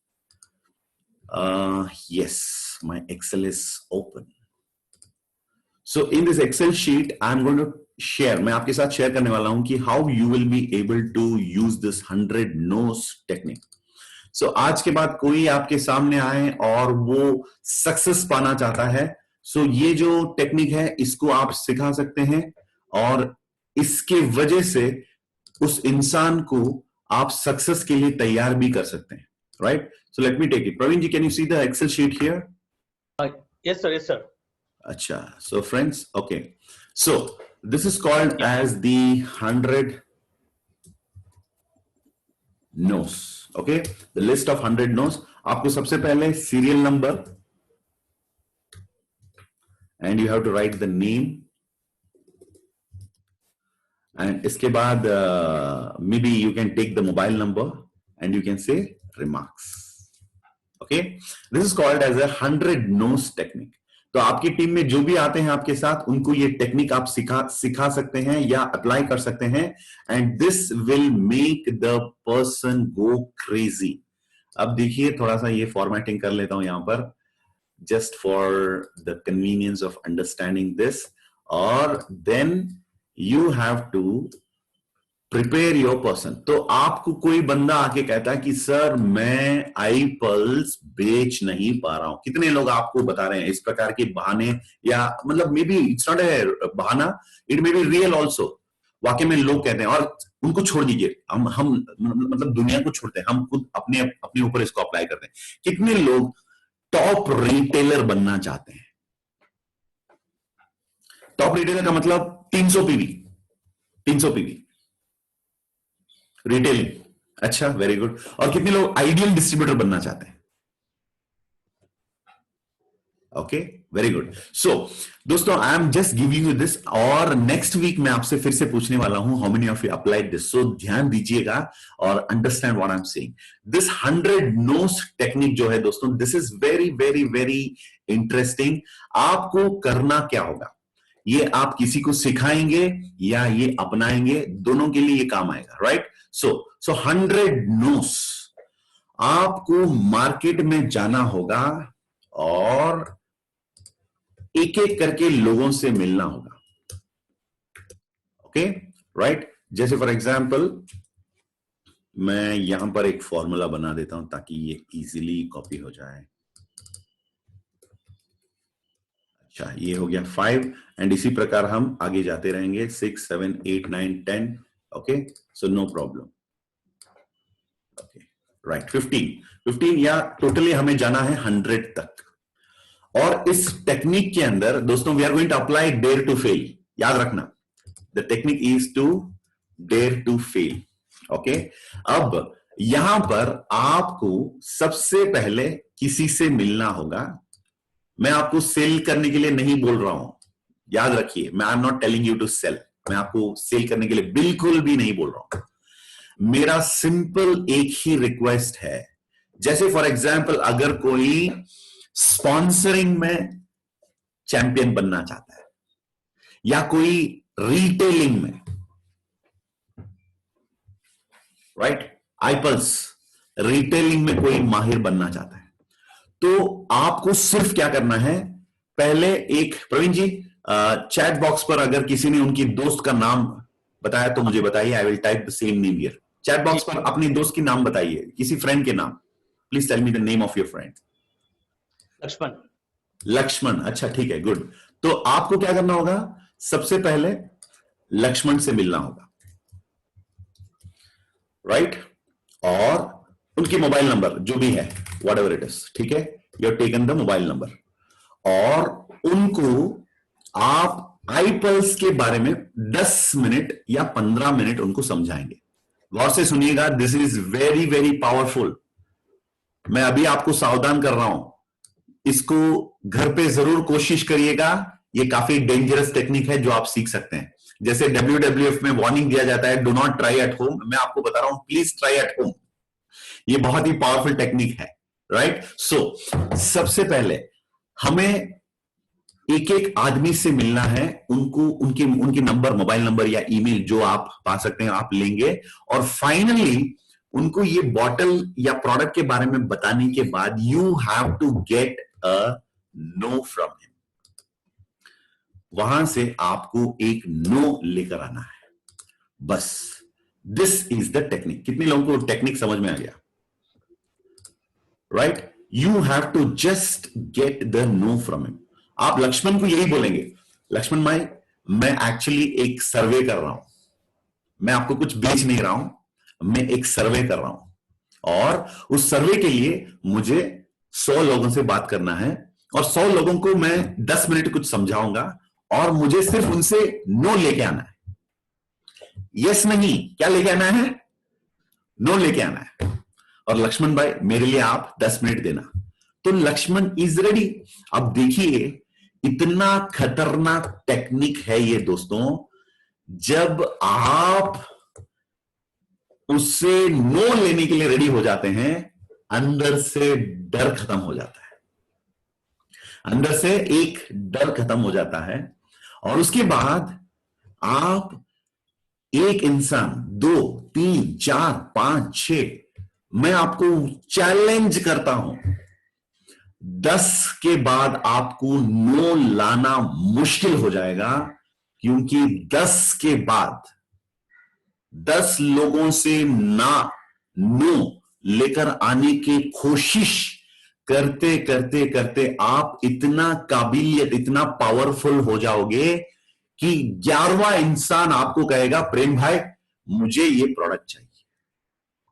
Yes, my Excel is open. So in this Excel sheet, I'm going to share, मैं आपके साथ share करने वाला हूं कि how you will be able to use this 100 no's technique. So आज के बाद कोई आपके सामने आए और वो सक्सेस पाना चाहता है, so ये जो टेक्निक है इसको आप सिखा सकते हैं, और इसके वजह से उस इंसान को आप सक्सेस के लिए तैयार भी कर सकते हैं, right? So let me take it. Praveen ji, can you see the Excel sheet here? Yes sir, yes sir. अच्छा, so friends, okay, so this is called as the 100 no's. Okay, the list of 100 no's. आपको सबसे पहले serial number, and you have to write the name, and इसके बाद maybe you can take the mobile number and you can say remarks. Okay, this is called as a 100 no's technique. तो आपकी team में जो भी आते हैं आपके साथ, उनको ये टेक्निक आप सिखा सकते हैं या अप्लाई कर सकते हैं, and this will make the person go crazy. अब देखिए, थोड़ा सा ये फॉर्मेटिंग कर लेता हूं यहां पर, just for the convenience of understanding this, और then you have to prepare your person. तो आपको कोई बंदा आके कहता है कि सर मैं आई पल्स बेच नहीं पा रहा हूं. कितने लोग आपको बता रहे हैं इस प्रकार के बहाने, या मतलब may be it's not a बहाना, it may be real also. वाकई में लोग कहते हैं, और उनको छोड़ दीजिए, हम मतलब दुनिया को छोड़ते हैं, हम खुद अपने ऊपर इसको अप्लाई करते हैं. कितने लोग टॉप रिटेलर बनना चाहते हैं? टॉप रिटेलर का मतलब 300 पीवी, 300 पीवी रिटेलिंग. अच्छा, वेरी गुड. और कितने लोग आइडियल डिस्ट्रीब्यूटर बनना चाहते हैं? Okay, very good. सो दोस्तों, I am just giving you this, और नेक्स्ट वीक मैं आपसे फिर से पूछने वाला हूं how many of you applied this. So ध्यान दीजिएगा और understand what I am saying. This 100 noes technique जो है दोस्तों, this is very very very interesting. आपको करना क्या होगा, ये आप किसी को सिखाएंगे या ये अपनाएंगे, दोनों के लिए ये काम आएगा, राइट? सो 100 नोस. आपको मार्केट में जाना होगा और एक एक करके लोगों से मिलना होगा. Okay, right? जैसे फॉर एग्जांपल मैं यहां पर एक फॉर्मूला बना देता हूं ताकि ये इजीली कॉपी हो जाए. अच्छा, ये हो गया 5, एंड इसी प्रकार हम आगे जाते रहेंगे 6, 7, 8, 9, 10. Okay, so no problem. Right, 15 या टोटली हमें जाना है 100 तक। और इस टेक्निक के अंदर दोस्तों we are going to apply dare to fail. याद रखना, the technique is to dare to fail. Okay, अब यहां पर आपको सबसे पहले किसी से मिलना होगा। मैं आपको सेल करने के लिए नहीं बोल रहा हूं, याद रखिए, मैं I am not telling you to sell. मैं आपको सेल करने के लिए बिल्कुल भी नहीं बोल रहा हूं। मेरा सिंपल एक ही रिक्वेस्ट है, जैसे फॉर एग्जाम्पल अगर कोई स्पॉन्सरिंग में चैंपियन बनना चाहता है या कोई रिटेलिंग में, राइट, आईपल्स रिटेलिंग में कोई माहिर बनना चाहता है, तो आपको सिर्फ क्या करना है, पहले एक प्रवीण जी चैट बॉक्स पर अगर किसी ने उनकी दोस्त का नाम बताया तो मुझे बताइए, I will type the same name here. Chat box पर अपनी दोस्त की नाम बताइए, किसी फ्रेंड के नाम। Please tell me the name of your friend. Lakshman. Lakshman, अच्छा ठीक है, गुड। तो आपको क्या करना होगा, सबसे पहले लक्ष्मण से मिलना होगा, राइट, और उनकी मोबाइल नंबर जो भी है, वट एवर इट इज, ठीक है, you have taken the mobile number, और उनको आप आईपल्स के बारे में 10 मिनट या 15 मिनट उनको समझाएंगे। गौर से सुनिएगा, this is very very powerful. मैं अभी आपको सावधान कर रहा हूं, इसको घर पे जरूर कोशिश करिएगा। ये काफी डेंजरस टेक्निक है जो आप सीख सकते हैं। जैसे WWF में वार्निंग दिया जाता है, do not try at home, मैं आपको बता रहा हूं प्लीज ट्राई एट होम। ये बहुत ही पावरफुल टेक्निक है, राइट। सो सबसे पहले हमें एक एक आदमी से मिलना है, उनको उनके नंबर, मोबाइल नंबर या ईमेल जो आप पा सकते हैं आप लेंगे, और फाइनली उनको ये बॉटल या प्रोडक्ट के बारे में बताने के बाद you have to get a no from him. वहां से आपको एक नो लेकर आना है, बस। This is the technique. कितने लोगों को टेक्निक समझ में आ गया, right? You have to just get the no from him. आप लक्ष्मण को यही बोलेंगे, लक्ष्मण भाई मैं एक्चुअली एक सर्वे कर रहा हूं, मैं आपको कुछ बेच नहीं रहा हूं, मैं एक सर्वे कर रहा हूं, और उस सर्वे के लिए मुझे 100 लोगों से बात करना है, और 100 लोगों को मैं 10 मिनट कुछ समझाऊंगा, और मुझे सिर्फ उनसे नो लेके आना है। यस नहीं, क्या लेके आना है? नो लेके आना है। और लक्ष्मण भाई मेरे लिए आप 10 मिनट देना। तो लक्ष्मण इज रेडी। अब देखिए इतना खतरनाक टेक्निक है ये दोस्तों, जब आप उससे नो लेने के लिए रेडी हो जाते हैं, अंदर से डर खत्म हो जाता है, अंदर से एक डर खत्म हो जाता है। और उसके बाद आप एक इंसान, 2, 3, 4, 5, 6, मैं आपको चैलेंज करता हूं, 10 के बाद आपको नो लाना मुश्किल हो जाएगा, क्योंकि 10 के बाद 10 लोगों से नो लेकर आने की कोशिश करते करते करते आप इतना काबिलियत, इतना पावरफुल हो जाओगे कि 11वां इंसान आपको कहेगा प्रेम भाई मुझे ये प्रोडक्ट चाहिए।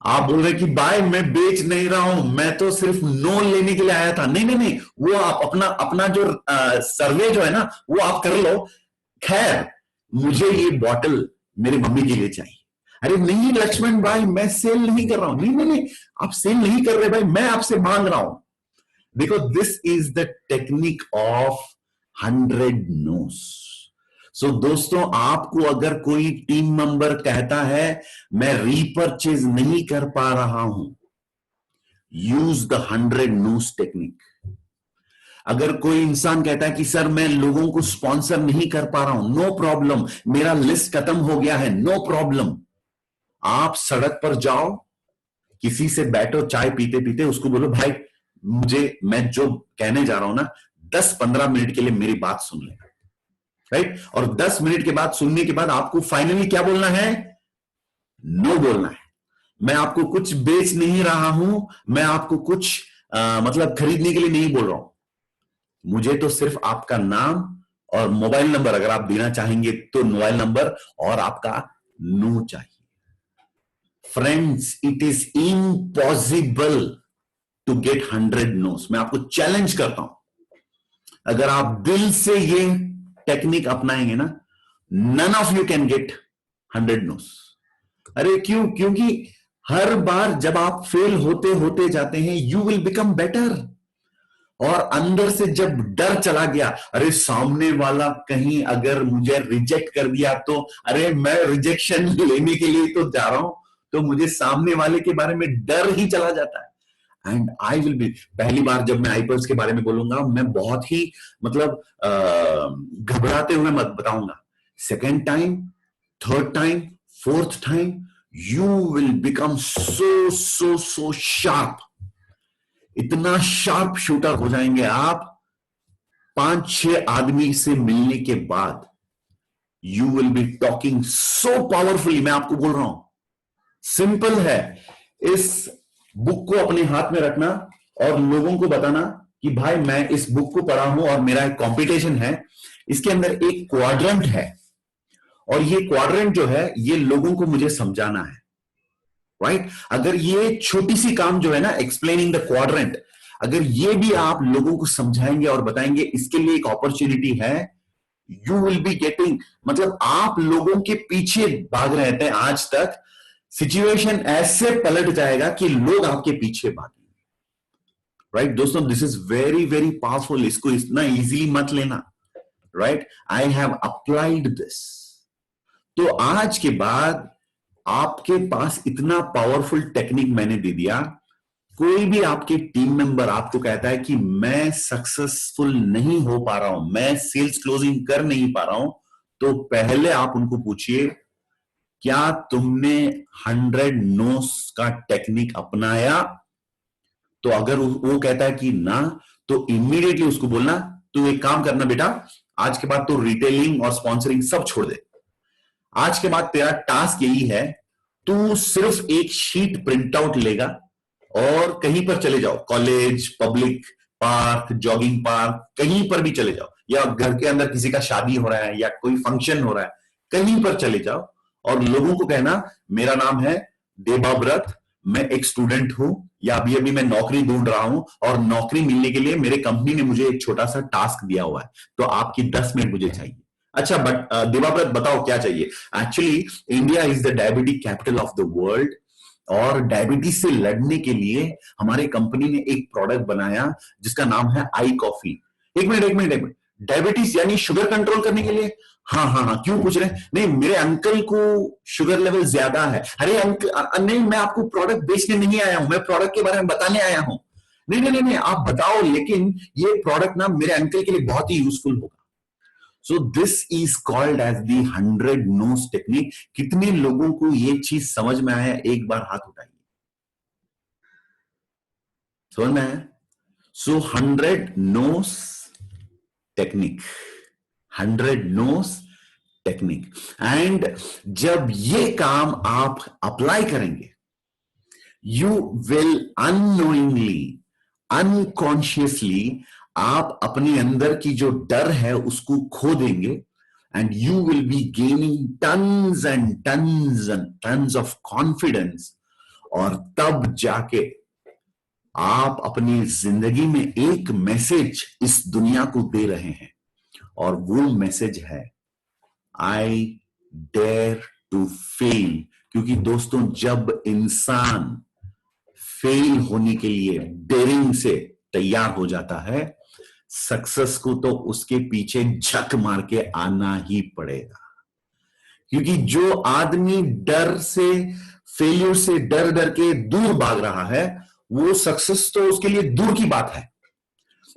आप बोल रहे कि भाई मैं बेच नहीं रहा हूं, मैं तो सिर्फ नो लेने के लिए आया था। नहीं नहीं नहीं, वो आप अपना जो सर्वे जो है ना वो आप कर लो। खैर मुझे ये बॉटल मेरी मम्मी के लिए चाहिए। अरे नहीं लक्ष्मण भाई मैं सेल नहीं कर रहा हूं। नहीं नहीं नहीं, आप सेल नहीं कर रहे भाई, मैं आपसे मांग रहा हूं। देखो this is the technique of 100 noes. So दोस्तों आपको अगर कोई टीम मेंबर कहता है मैं रीपरचेज नहीं कर पा रहा हूं, यूज द 100 नोस टेक्निक। अगर कोई इंसान कहता है कि सर मैं लोगों को स्पॉन्सर नहीं कर पा रहा हूं, नो प्रॉब्लम, मेरा लिस्ट खत्म हो गया है, नो प्रॉब्लम। आप सड़क पर जाओ, किसी से बैठो चाय पीते पीते, उसको बोलो भाई मुझे, मैं जो कहने जा रहा हूं ना 10-15 मिनट के लिए मेरी बात सुन ले, राइट? और 10 मिनट के बाद सुनने के बाद आपको फाइनली क्या बोलना है? नो बोलना है। मैं आपको कुछ बेच नहीं रहा हूं, मैं आपको कुछ मतलब खरीदने के लिए नहीं बोल रहा हूं, मुझे तो सिर्फ आपका नाम और मोबाइल नंबर अगर आप देना चाहेंगे तो मोबाइल नंबर और आपका नो चाहिए। Friends, it is impossible to get 100 noes. मैं आपको चैलेंज करता हूं, अगर आप दिल से ये टेक्निक अपनाएंगे ना, none of you can get 100 noes. अरे क्यों? क्योंकि हर बार जब आप फेल होते होते जाते हैं, यू विल बिकम बेटर। और अंदर से जब डर चला गया, अरे सामने वाला कहीं अगर मुझे रिजेक्ट कर दिया तो, अरे मैं रिजेक्शन लेने के लिए तो जा रहा हूं, तो मुझे सामने वाले के बारे में डर ही चला जाता है। एंड आई विल बी, पहली बार जब मैं आईपल्स के बारे में बोलूंगा, मैं बहुत ही मतलब घबराते हुए मत बताऊंगा। Second time, third time, fourth time, you will become so sharp. इतना शार्प शूटर हो जाएंगे आप, 5-6 आदमी से मिलने के बाद you will be talking so powerfully. मैं आपको बोल रहा हूं, सिंपल है। इस बुक को अपने हाथ में रखना और लोगों को बताना कि भाई मैं इस बुक को पढ़ा हूं और मेरा एक कंपटीशन है। इसके अंदर एक क्वाड्रेंट है, और ये क्वाड्रेंट जो है, ये लोगों को मुझे समझाना है, राइट? अगर ये छोटी सी काम जो है ना, एक्सप्लेनिंग द क्वाड्रेंट, अगर ये भी आप लोगों को समझाएंगे और बताएंगे, इसके लिए एक अपॉर्चुनिटी है, यू विल बी गेटिंग, मतलब आप लोगों के पीछे भाग रहे थे आज तक, सिचुएशन ऐसे पलट जाएगा कि लोग आपके पीछे भागेंगे, राइट? दोस्तों, this is very very powerful. इसको इतना इजीली मत लेना, right? I have applied this. तो आज के बाद आपके पास इतना पावरफुल टेक्निक मैंने दे दिया। कोई भी आपके टीम मेंबर आपको कहता है कि मैं सक्सेसफुल नहीं हो पा रहा हूं, मैं सेल्स क्लोजिंग कर नहीं पा रहा हूं, तो पहले आप उनको पूछिए, क्या तुमने 100 नोस का टेक्निक अपनाया? तो अगर वो कहता है कि ना, तो इमीडिएटली उसको बोलना, तू एक काम करना बेटा, आज के बाद तो रिटेलिंग और स्पॉन्सरिंग सब छोड़ दे। आज के बाद तेरा टास्क यही है, तू सिर्फ एक शीट प्रिंट आउट लेगा और कहीं पर चले जाओ, college, public park, jogging park, कहीं पर भी चले जाओ, या घर के अंदर किसी का शादी हो रहा है या कोई फंक्शन हो रहा है, कहीं पर चले जाओ और लोगों को कहना, मेरा नाम है देबाव्रत, मैं एक स्टूडेंट हूं, या अभी अभी मैं नौकरी ढूंढ रहा हूं, और नौकरी मिलने के लिए मेरे कंपनी ने मुझे एक छोटा सा टास्क दिया हुआ है, तो आपकी 10 मिनट मुझे चाहिए। अच्छा, बट देबाव्रत बताओ क्या चाहिए? Actually India is the diabetic capital of the world, और डायबिटीज से लड़ने के लिए हमारे कंपनी ने एक प्रोडक्ट बनाया जिसका नाम है आई कॉफी। एक मिनट, डायबिटीज यानी शुगर कंट्रोल करने के लिए? हाँ, क्यों पूछ रहे हैं? नहीं, मेरे अंकल को शुगर लेवल ज्यादा है। अरे अंकल, नहीं, मैं आपको प्रोडक्ट बेचने नहीं आया हूं, मैं प्रोडक्ट के बारे में बताने आया हूं। नहीं, आप बताओ, लेकिन ये प्रोडक्ट ना मेरे अंकल के लिए बहुत ही यूजफुल होगा। So this is called as the 100 no's technique। कितने लोगों को ये चीज समझ में आया? एक बार हाथ उठाइए। समझ में आया? So 100 no's technique, 100 no's technique। And जब ये काम आप अप्लाई करेंगे, यू विल अननोइंगली, अनकॉन्शियसली, आप अपने अंदर की जो डर है उसको खो देंगे, and you will B gaining tons and tons and tons of confidence. और तब जाके आप अपनी जिंदगी में एक मैसेज इस दुनिया को दे रहे हैं, और वो मैसेज है, आई डेयर टू फेल। क्योंकि दोस्तों, जब इंसान फेल होने के लिए डेयरिंग से तैयार हो जाता है, सक्सेस को तो उसके पीछे झक मार के आना ही पड़ेगा। क्योंकि जो आदमी डर से, फेल्यूर से डर डर के दूर भाग रहा है, वो सक्सेस तो उसके लिए दूर की बात है।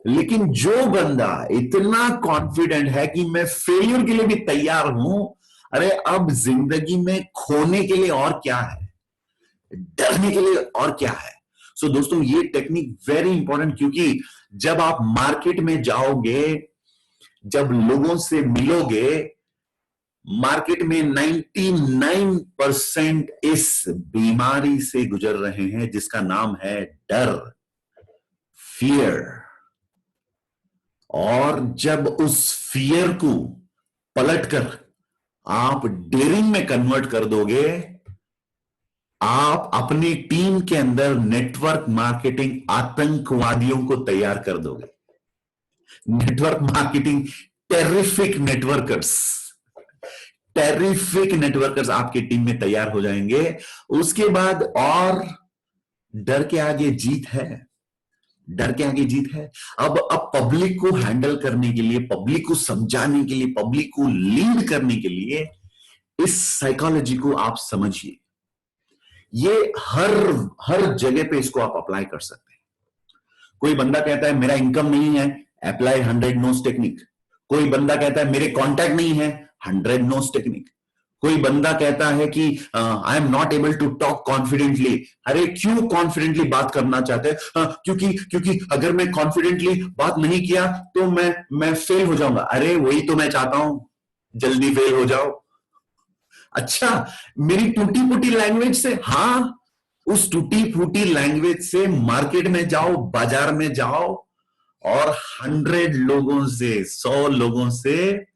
लेकिन जो बंदा इतना कॉन्फिडेंट है कि मैं फेल्यूर के लिए भी तैयार हूं, अरे अब जिंदगी में खोने के लिए और क्या है, डरने के लिए और क्या है। सो दोस्तों, ये टेक्निक वेरी इंपॉर्टेंट, क्योंकि जब आप मार्केट में जाओगे, जब लोगों से मिलोगे, मार्केट में 99% इस बीमारी से गुजर रहे हैं जिसका नाम है डर, फियर। और जब उस फियर को पलटकर आप डेयरिंग में कन्वर्ट कर दोगे, आप अपनी टीम के अंदर नेटवर्क मार्केटिंग आतंकवादियों को तैयार कर दोगे। नेटवर्क मार्केटिंग टेरिफिक नेटवर्कर्स आपकी टीम में तैयार हो जाएंगे। उसके बाद और डर के आगे जीत है, डर के आगे जीत है। अब पब्लिक को हैंडल करने के लिए, पब्लिक को समझाने के लिए, पब्लिक को लीड करने के लिए इस साइकोलॉजी को आप समझिए। ये हर जगह पे इसको आप अप्लाई कर सकते हैं। कोई बंदा कहता है मेरा इनकम नहीं है, अप्लाई 100 नोस टेक्निक। कोई बंदा कहता है मेरे कॉन्टैक्ट नहीं है, 100 नोस टेक्निक। कोई बंदा कहता है कि I am not able to talk confidently. अरे क्यों कॉन्फिडेंटली बात करना चाहते हैं? क्योंकि अगर मैं कॉन्फिडेंटली बात नहीं किया तो मैं फेल हो जाऊंगा। अरे वही तो मैं चाहता हूं, जल्दी फेल हो जाओ। अच्छा, मेरी टूटी फूटी लैंग्वेज से, हाँ, उस टूटी फूटी लैंग्वेज से मार्केट में जाओ, बाजार में जाओ और 100 लोगों से, 100 लोगों से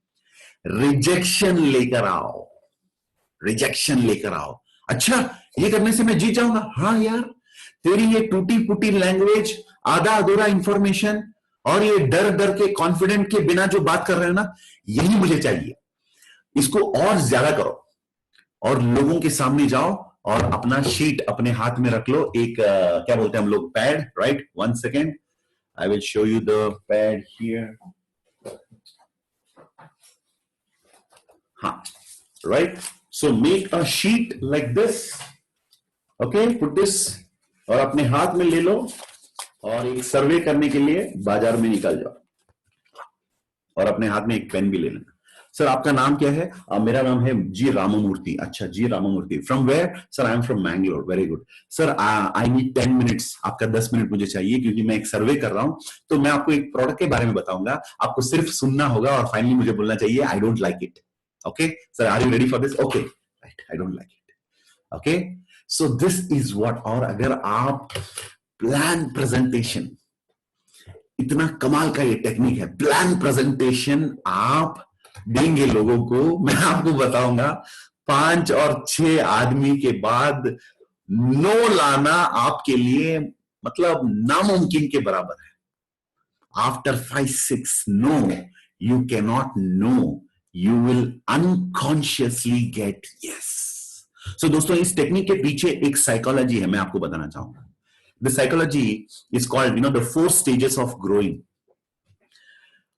रिजेक्शन लेकर आओ, रिजेक्शन लेकर आओ। अच्छा, ये करने से मैं जीत जाऊंगा? हाँ यार, तेरी ये टूटी फूटी लैंग्वेज, आधा अधूरा इंफॉर्मेशन और ये डर डर के, कॉन्फिडेंट के बिना जो बात कर रहे हैं ना, यही मुझे चाहिए। इसको और ज्यादा करो और लोगों के सामने जाओ और अपना शीट अपने हाथ में रख लो। एक क्या बोलते हैं हम लोग, pad, right? 1 second, I will show you the pad here. हाँ, right? So make a sheet like this, okay, put this, और अपने हाथ में ले लो और एक सर्वे करने के लिए बाजार में निकल जाओ और अपने हाथ में एक पेन भी ले लेना। सर आपका नाम क्या है? मेरा नाम है जी राममूर्ति। अच्छा G Ramamurthy, from where? Sir I am from Mangalore. Very good sir, I need 10 minutes. आपका 10 मिनट मुझे चाहिए क्योंकि मैं एक सर्वे कर रहा हूं। तो मैं आपको एक प्रोडक्ट के बारे में बताऊंगा, आपको सिर्फ सुनना होगा और फाइनली मुझे बोलना चाहिए I don't like it. Okay sir, are you ready for this? Okay, right, I don't like it. Okay, so this is what. और अगर आप प्लान प्रेजेंटेशन, इतना कमाल का ये टेक्निक है, प्लान प्रेजेंटेशन आप देंगे लोगों को, मैं आपको बताऊंगा 5 और 6 आदमी के बाद नो लाना आपके लिए मतलब नामुमकिन के बराबर है। After 5-6 no, you can not no, you will unconsciously get yes. So दोस्तों, इस टेक्निक के पीछे एक साइकोलॉजी है, मैं आपको बताना चाहूंगा। The psychology is called the 4 stages of growing.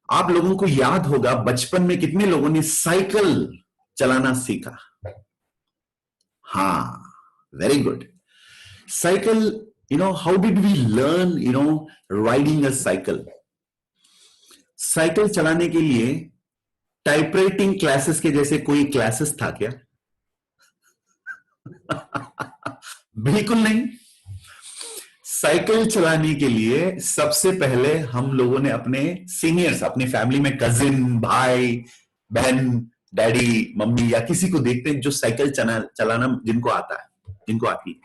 आप लोगों को याद होगा बचपन में कितने लोगों ने साइकिल चलाना सीखा? हाँ, very good. Cycle, how did we learn riding a cycle? Cycle चलाने के लिए टाइपराइटिंग क्लासेस के जैसे कोई क्लासेस था क्या? बिल्कुल नहीं। साइकिल चलाने के लिए सबसे पहले हम लोगों ने अपने सीनियर्स, अपनी फैमिली में कजिन, भाई बहन, डैडी, मम्मी या किसी को देखते हैं जो साइकिल चलाना जिनको आता है, जिनको आती है,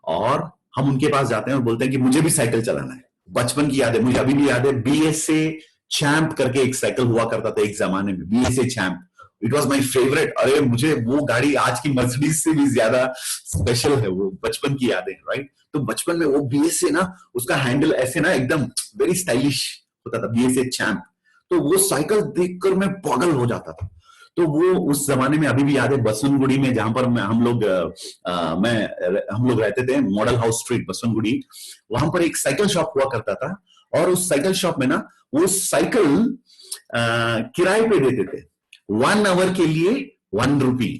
और हम उनके पास जाते हैं और बोलते हैं कि मुझे भी साइकिल चलाना है। बचपन की याद है, मुझे अभी भी याद है, बीएसए चैंप करके एक साइकिल हुआ करता था एक जमाने में, BSA champ. It was my favourite. अरे मुझे वो गाड़ी आज की मर्सिडीज से भी ज्यादा स्पेशल है, वो बचपन की यादें, राइट? तो बचपन में वो बीएसए ना, उसका हैंडल ऐसे ना एकदम वेरी स्टाइलिश होता था, बीएसए चैंप। तो वो साइकिल देखकर मैं पागल हो जाता था। तो वो उस जमाने में अभी भी याद है, बसवनगुड़ी में जहां पर हम लोग रहते थे, मॉडल हाउस स्ट्रीट बसवनगुड़ी, वहां पर एक साइकिल शॉप हुआ करता था। और उस साइकिल शॉप में ना वो साइकिल किराए पे देते थे। 1 आवर के लिए 1 रुपी,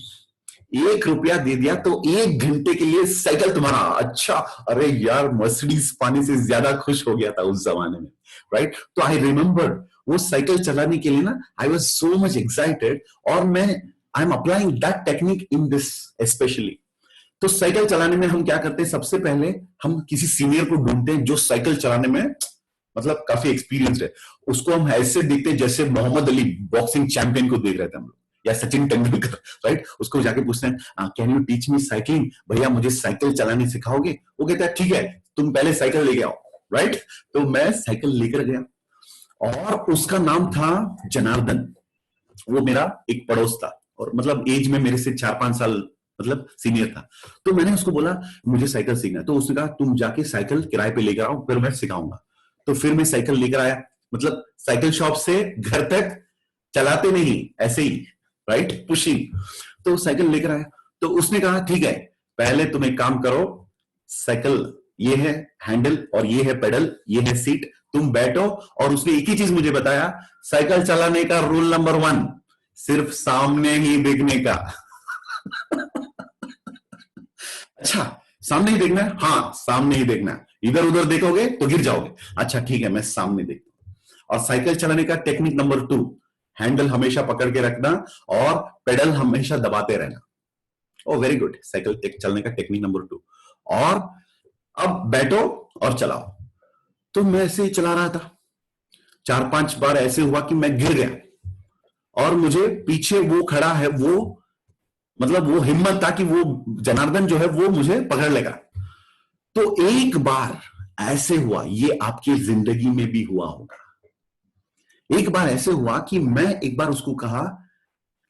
1 रुपया दे दिया तो 1 घंटे के लिए साइकिल तुम्हारा। अच्छा, अरे यार, मर्सिडीज पाने से ज्यादा खुश हो गया था उस जमाने में, राइट? तो आई रिमेम्बर वो साइकिल चलाने के लिए ना, I was so much excited, और I am applying that technique in this specially. तो साइकिल चलाने में हम क्या करते हैं, सबसे पहले हम किसी सीनियर को ढूंढते हैं जो साइकिल चलाने में मतलब काफी एक्सपीरियंस्ड है। उसको हम ऐसे देखते हैं जैसे मोहम्मद अली बॉक्सिंग चैंपियन को देख रहे थे हम लोग, या सचिन तेंदुलकर, राइट? उसको जाके पूछते हैं can you teach me cycling, भैया मुझे साइकिल चलाने सिखाओगे? वो कहता है ठीक है, तुम पहले साइकिल लेके आओ, राइट? तो मैं साइकिल लेकर गया और उसका नाम था जनार्दन। वो मेरा एक पड़ोस था और मतलब एज में मेरे से 4-5 साल मतलब सीनियर था। तो मैंने उसको बोला मुझे साइकिल सीखना है। तो उसने कहा तुम जाके साइकिल किराए पे लेकर आओ, फिर मैं सिखाऊंगा। तो फिर मैं साइकिल लेकर आया, मतलब साइकिल शॉप से घर तक, चलाते नहीं, ऐसे ही, राइट, पुशिंग। तो साइकिल लेकर आया। तो उसने कहा ठीक है, पहले तुम एक काम करो, साइकिल ये है हैंडल और ये है पेडल, ये है सीट, तुम बैठो। और उसने एक ही चीज मुझे बताया, साइकिल चलाने का रूल नंबर 1, सिर्फ सामने ही देखने का। अच्छा, सामने ही देखना है? हाँ, सामने ही देखना है, इधर उधर देखोगे तो गिर जाओगे। अच्छा ठीक है, मैं सामने देखता हूं। और साइकिल चलाने का टेक्निक नंबर 2, हैंडल हमेशा पकड़ के रखना और पेडल हमेशा दबाते रहना। ओ वेरी गुड, साइकिल चलने का टेक्निक नंबर 2। और अब बैठो और चलाओ। तो मैं ऐसे ही चला रहा था, 4-5 बार ऐसे हुआ कि मैं गिर गया, और मुझे पीछे वो खड़ा है, वो मतलब वो हिम्मत था कि वो जनार्दन जो है वो मुझे पकड़ लेगा। तो एक बार ऐसे हुआ, ये आपकी जिंदगी में भी हुआ होगा, एक बार ऐसे हुआ कि मैं एक बार उसको कहा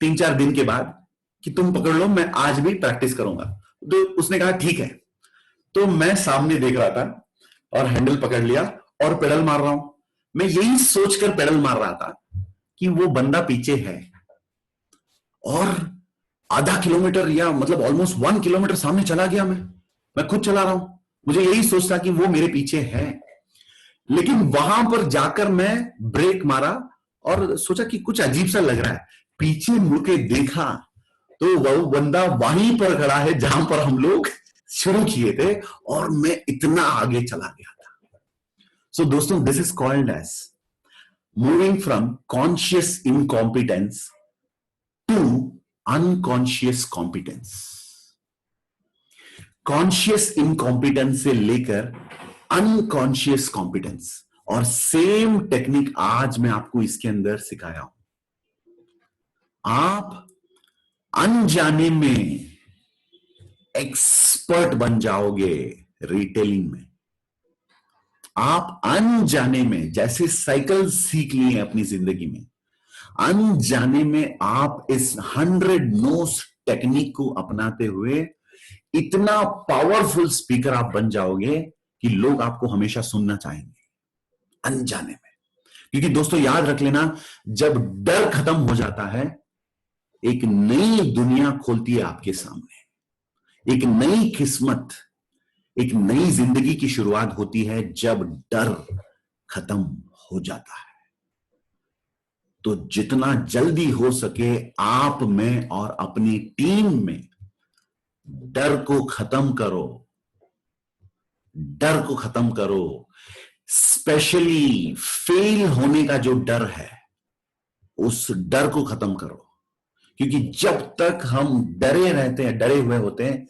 3-4 दिन के बाद कि तुम पकड़ लो, मैं आज भी प्रैक्टिस करूंगा। तो उसने कहा ठीक है। तो मैं सामने देख रहा था और हैंडल पकड़ लिया और पेडल मार रहा हूं। मैं यही सोचकर पेडल मार रहा था कि वो बंदा पीछे है, और आधा किलोमीटर या मतलब ऑलमोस्ट 1 किलोमीटर सामने चला गया। मैं खुद चला रहा हूं, मुझे यही सोचता कि वो मेरे पीछे है। लेकिन वहां पर जाकर मैं ब्रेक मारा और सोचा कि कुछ अजीब सा लग रहा है। पीछे मुड़ के देखा तो वो बंदा वहीं पर खड़ा है जहां पर हम लोग शुरू किए थे, और मैं इतना आगे चला गया था। सो दोस्तों, this is called as moving from conscious incompetence to unconscious competence. Conscious incompetence से लेकर अनकॉन्शियस कॉम्पिटेंस, और सेम टेक्निक आज मैं आपको इसके अंदर सिखाया हूं। आप अनजाने में एक्सपर्ट बन जाओगे रिटेलिंग में। आप अनजाने में, जैसे साइकिल सीख ली है अपनी जिंदगी में, अनजाने में आप इस 100 नोस टेक्निक को अपनाते हुए इतना पावरफुल स्पीकर आप बन जाओगे कि लोग आपको हमेशा सुनना चाहेंगे अनजाने में। क्योंकि दोस्तों याद रख लेना, जब डर खत्म हो जाता है, एक नई दुनिया खोलती है आपके सामने, एक नई किस्मत, एक नई जिंदगी की शुरुआत होती है जब डर खत्म हो जाता है। तो जितना जल्दी हो सके आप में और अपनी टीम में डर को खत्म करो, डर को खत्म करो। स्पेशली फेल होने का जो डर है, उस डर को खत्म करो। क्योंकि जब तक हम डरे रहते हैं, डरे हुए होते हैं,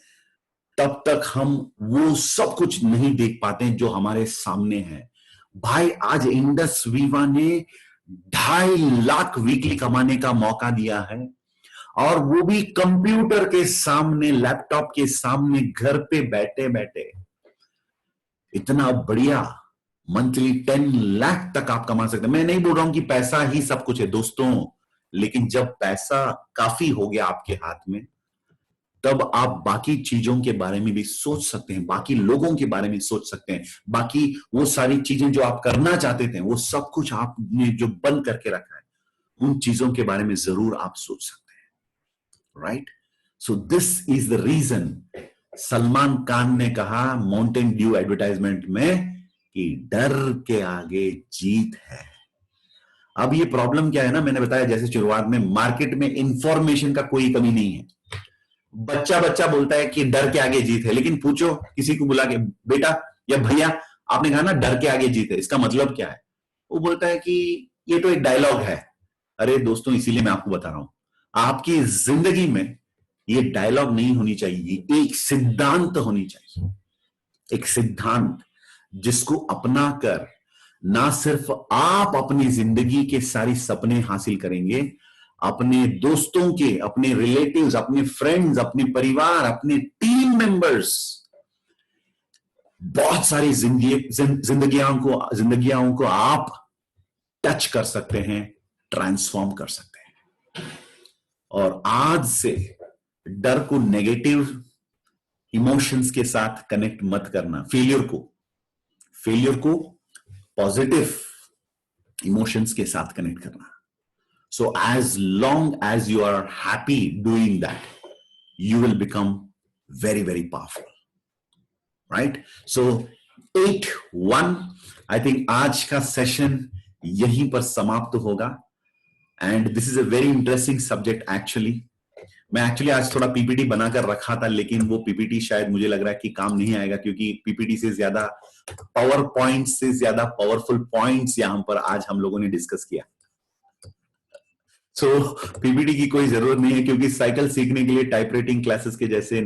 तब तक हम वो सब कुछ नहीं देख पाते जो हमारे सामने है। भाई, आज इंडस वीवा ने 2.5 लाख वीकली कमाने का मौका दिया है, और वो भी कंप्यूटर के सामने, लैपटॉप के सामने, घर पे बैठे बैठे। इतना बढ़िया मंथली 10 लाख तक आप कमा सकते हैं। मैं नहीं बोल रहा हूं कि पैसा ही सब कुछ है दोस्तों, लेकिन जब पैसा काफी हो गया आपके हाथ में, तब आप बाकी चीजों के बारे में भी सोच सकते हैं, बाकी लोगों के बारे में सोच सकते हैं, बाकी वो सारी चीजें जो आप करना चाहते थे, वो सब कुछ आपने जो बंद करके रखा है, उन चीजों के बारे में जरूर आप सोच सकते हैं। Right? So this is the reason Salman Khan ने कहा माउंटेन ड्यू एडवर्टाइजमेंट में कि डर के आगे जीत है। अब ये प्रॉब्लम क्या है ना, मैंने बताया जैसे शुरुआत में, मार्केट में इंफॉर्मेशन का कोई कमी नहीं है। बच्चा बच्चा बोलता है कि डर के आगे जीत है, लेकिन पूछो किसी को बुला के, बेटा या भैया, आपने कहा ना डर के आगे जीत है, इसका मतलब क्या है? वो बोलता है कि ये तो एक डायलॉग है। अरे दोस्तों, इसीलिए मैं आपको बता रहा हूं, आपकी जिंदगी में ये डायलॉग नहीं होनी चाहिए, एक सिद्धांत होनी चाहिए। एक सिद्धांत जिसको अपनाकर ना सिर्फ आप अपनी जिंदगी के सारी सपने हासिल करेंगे, अपने दोस्तों के, अपने रिलेटिव्स, अपने फ्रेंड्स, अपने परिवार, अपने टीम मेंबर्स, बहुत सारी जिंदगियों को आप टच कर सकते हैं, ट्रांसफॉर्म कर सकते हैं। और आज से डर को नेगेटिव इमोशंस के साथ कनेक्ट मत करना, फेलियर को पॉजिटिव इमोशंस के साथ कनेक्ट करना. So as long as you are happy doing that, you will become very, very powerful. Right? So 8-1, I think आज का सेशन यहीं पर समाप्त होगा. And this is a very interesting subject actually. मैं एक्चुअली आज थोड़ा पीपीटी बनाकर रखा था, लेकिन वो पीपीटी शायद मुझे लग रहा है कि काम नहीं आएगा, क्योंकि पीपीटी से ज्यादा पावर पॉइंट से ज्यादा पावरफुल पॉइंट्स यहां पर आज हम लोगों ने डिस्कस किया. सो पीपीटी की कोई जरूरत नहीं है, क्योंकि साइकिल सीखने के लिए टाइपराइटिंग क्लासेस के जैसे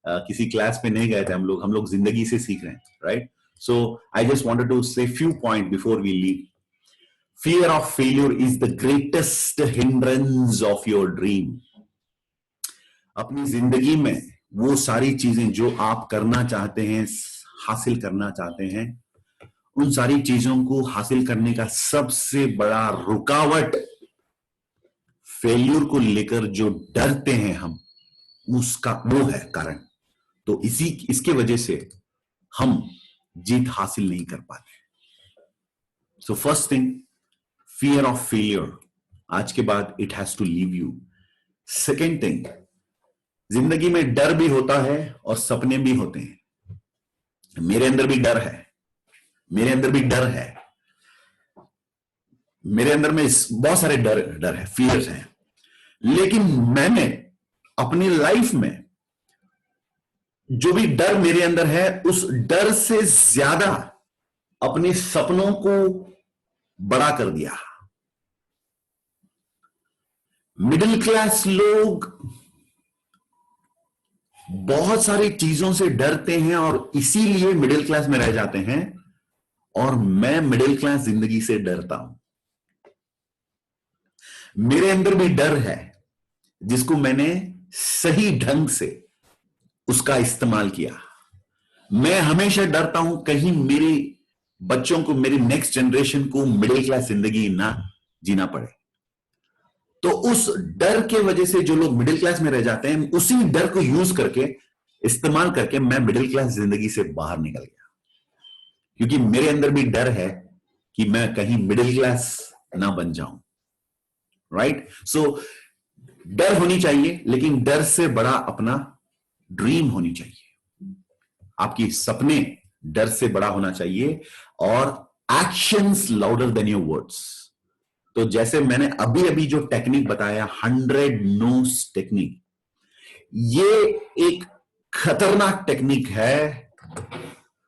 किसी क्लास में नहीं गए थे हम लोग जिंदगी से सीख रहे हैं. Right? So I just wanted to say few point before we leave. Fear of failure is the greatest hindrance of your dream. अपनी जिंदगी में वो सारी चीजें जो आप करना चाहते हैं, हासिल करना चाहते हैं, उन सारी चीजों को हासिल करने का सबसे बड़ा रुकावट फेल्यूर को लेकर जो डरते हैं हम, उसका वो है कारण. तो इसके वजह से हम जीत हासिल नहीं कर पाते. So first thing, fear of failure. आज के बाद it has to leave you. Second thing, जिंदगी में डर भी होता है और सपने भी होते हैं. मेरे अंदर भी डर है, मेरे अंदर में बहुत सारे डर है, फियर्स हैं. लेकिन मैंने अपनी लाइफ में जो भी डर मेरे अंदर है, उस डर से ज्यादा अपने सपनों को बड़ा कर दिया. मिडिल क्लास लोग बहुत सारी चीजों से डरते हैं और इसीलिए मिडिल क्लास में रह जाते हैं, और मैं मिडिल क्लास जिंदगी से डरता हूं. मेरे अंदर भी डर है, जिसको मैंने सही ढंग से उसका इस्तेमाल किया. मैं हमेशा डरता हूं कहीं मेरे बच्चों को, मेरी नेक्स्ट जनरेशन को मिडिल क्लास जिंदगी ना जीना पड़े. तो उस डर के वजह से जो लोग मिडिल क्लास में रह जाते हैं, उसी डर को यूज करके, इस्तेमाल करके मैं मिडिल क्लास जिंदगी से बाहर निकल गया. क्योंकि मेरे अंदर भी डर है कि मैं कहीं मिडिल क्लास ना बन जाऊं. राइट? सो डर होनी चाहिए, लेकिन डर से बड़ा अपना ड्रीम होनी चाहिए. आपकी सपने डर से बड़ा होना चाहिए, और actions louder than your words. तो जैसे मैंने अभी जो टेक्निक बताया, 100 नोस टेक्निक, ये एक खतरनाक टेक्निक है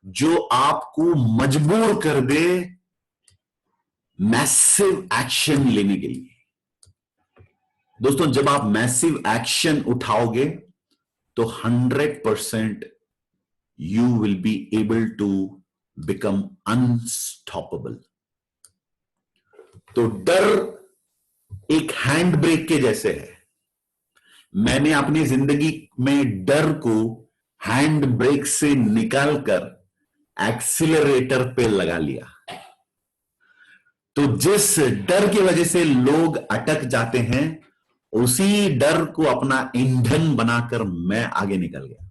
जो आपको मजबूर कर दे मैसिव एक्शन लेने के लिए. दोस्तों, जब आप मैसिव एक्शन उठाओगे तो 100% you will be able to become unstoppable. तो डर एक हैंड ब्रेक के जैसे है. मैंने अपनी जिंदगी में डर को हैंड ब्रेक से निकालकर एक्सीलरेटर पे लगा लिया. तो जिस डर की वजह से लोग अटक जाते हैं, उसी डर को अपना ईंधन बनाकर मैं आगे निकल गया.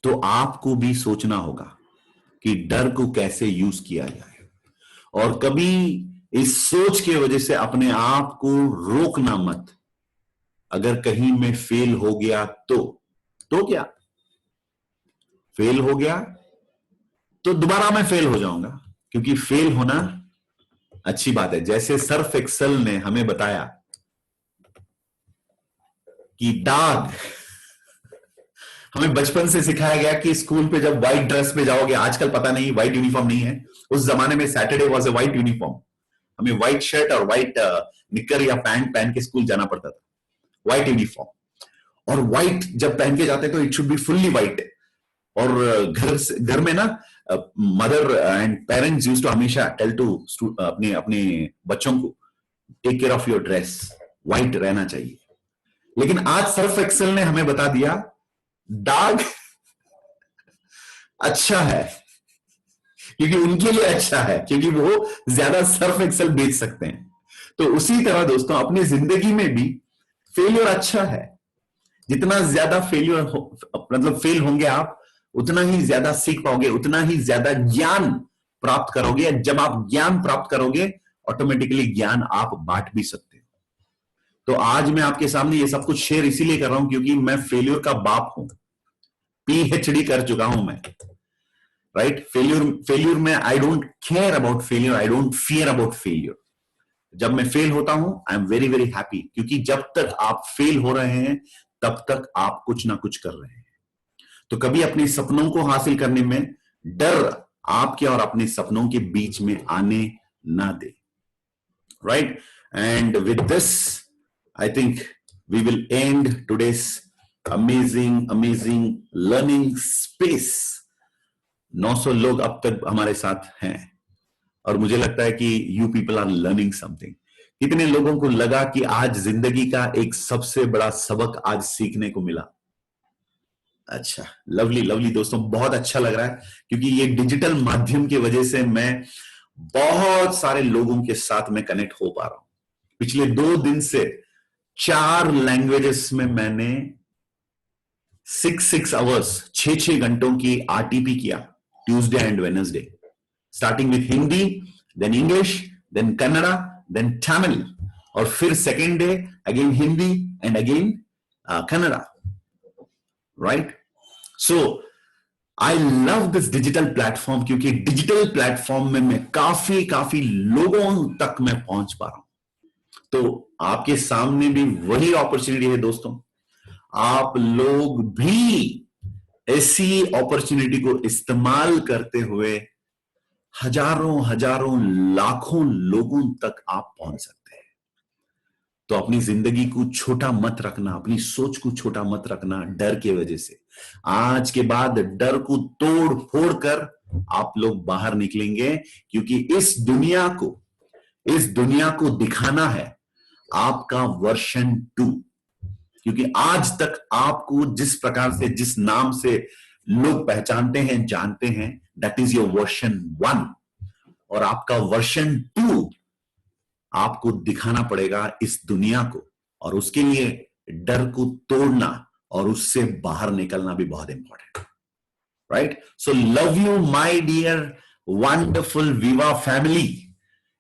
तो आपको भी सोचना होगा कि डर को कैसे यूज किया जाए, और कभी इस सोच के वजह से अपने आप को रोकना मत. अगर कहीं में फेल हो गया तो क्या, फेल हो गया तो दोबारा मैं फेल हो जाऊंगा, क्योंकि फेल होना अच्छी बात है. जैसे सर्फ एक्सेल ने हमें बताया कि दाग, हमें बचपन से सिखाया गया कि स्कूल पे जब व्हाइट ड्रेस पे जाओगे, आजकल पता नहीं व्हाइट यूनिफॉर्म नहीं है, उस जमाने में Saturday was a white uniform. हमें व्हाइट शर्ट और व्हाइट निक्कर या पैंट पहन के स्कूल जाना पड़ता था, व्हाइट यूनिफॉर्म. और व्हाइट जब पहन के जाते तो it should be fully white. और घर में ना mother and parents used to हमेशा टेल टू अपने बच्चों को, take care of your dress, white रहना चाहिए. लेकिन आज सर्फ एक्सेल ने हमें बता दिया दाग अच्छा है, क्योंकि उनके लिए अच्छा है, क्योंकि वो ज्यादा सर्फ एक्सेल बेच सकते हैं. तो उसी तरह दोस्तों, अपनी जिंदगी में भी फेलियर अच्छा है, जितना ज्यादा फेलियर मतलब फेल होंगे आप, उतना ही ज्यादा सीख पाओगे, उतना ही ज्यादा ज्ञान प्राप्त करोगे। जब आप ज्ञान प्राप्त करोगे, ऑटोमेटिकली ज्ञान आप बांट भी सकते हो। तो आज मैं आपके सामने ये सब कुछ शेयर इसीलिए कर रहा हूं क्योंकि मैं फेलियर का बाप हूं, पीएचडी कर चुका हूं मैं, राइट। फेलियर में I don't care about failure, I don't fear about failure. जब मैं फेल होता हूं, I am very very happy, क्योंकि जब तक आप फेल हो रहे हैं तब तक आप कुछ ना कुछ कर रहे हैं। तो कभी अपने सपनों को हासिल करने में डर आपके और अपने सपनों के बीच में आने ना दे, right. And with this I think we will end today's amazing learning space. 900 लोग अब तक हमारे साथ हैं और मुझे लगता है कि you people are learning something. कितने लोगों को लगा कि आज जिंदगी का एक सबसे बड़ा सबक आज सीखने को मिला? अच्छा, लवली लवली दोस्तों, बहुत अच्छा लग रहा है क्योंकि ये डिजिटल माध्यम की वजह से मैं बहुत सारे लोगों के साथ में कनेक्ट हो पा रहा हूं। पिछले 2 दिन से 4 लैंग्वेजेस में मैंने 6 आवर्स 6 घंटों की आरटीपी किया, Tuesday and Wednesday, starting with Hindi, then English, then Kannada, then Tamil, और फिर second day again Hindi and again Kannada, right. So I love this digital platform क्योंकि डिजिटल प्लेटफॉर्म में मैं काफी लोगों तक मैं पहुंच पा रहा हूं। तो आपके सामने भी वही अपॉर्चुनिटी है दोस्तों, आप लोग भी ऐसी अपॉर्चुनिटी को इस्तेमाल करते हुए हजारों लाखों लोगों तक आप पहुंच सकते हैं। तो अपनी जिंदगी को छोटा मत रखना, अपनी सोच को छोटा मत रखना डर के वजह से। आज के बाद डर को तोड़ फोड़ कर आप लोग बाहर निकलेंगे, क्योंकि इस दुनिया को दिखाना है आपका वर्जन 2। क्योंकि आज तक आपको जिस प्रकार से, जिस नाम से लोग पहचानते हैं, जानते हैं, दैट इज योर वर्जन 1, और आपका वर्जन 2 आपको दिखाना पड़ेगा इस दुनिया को, और उसके लिए डर को तोड़ना और उससे बाहर निकलना भी बहुत important, right. So love you my dear wonderful Viva family.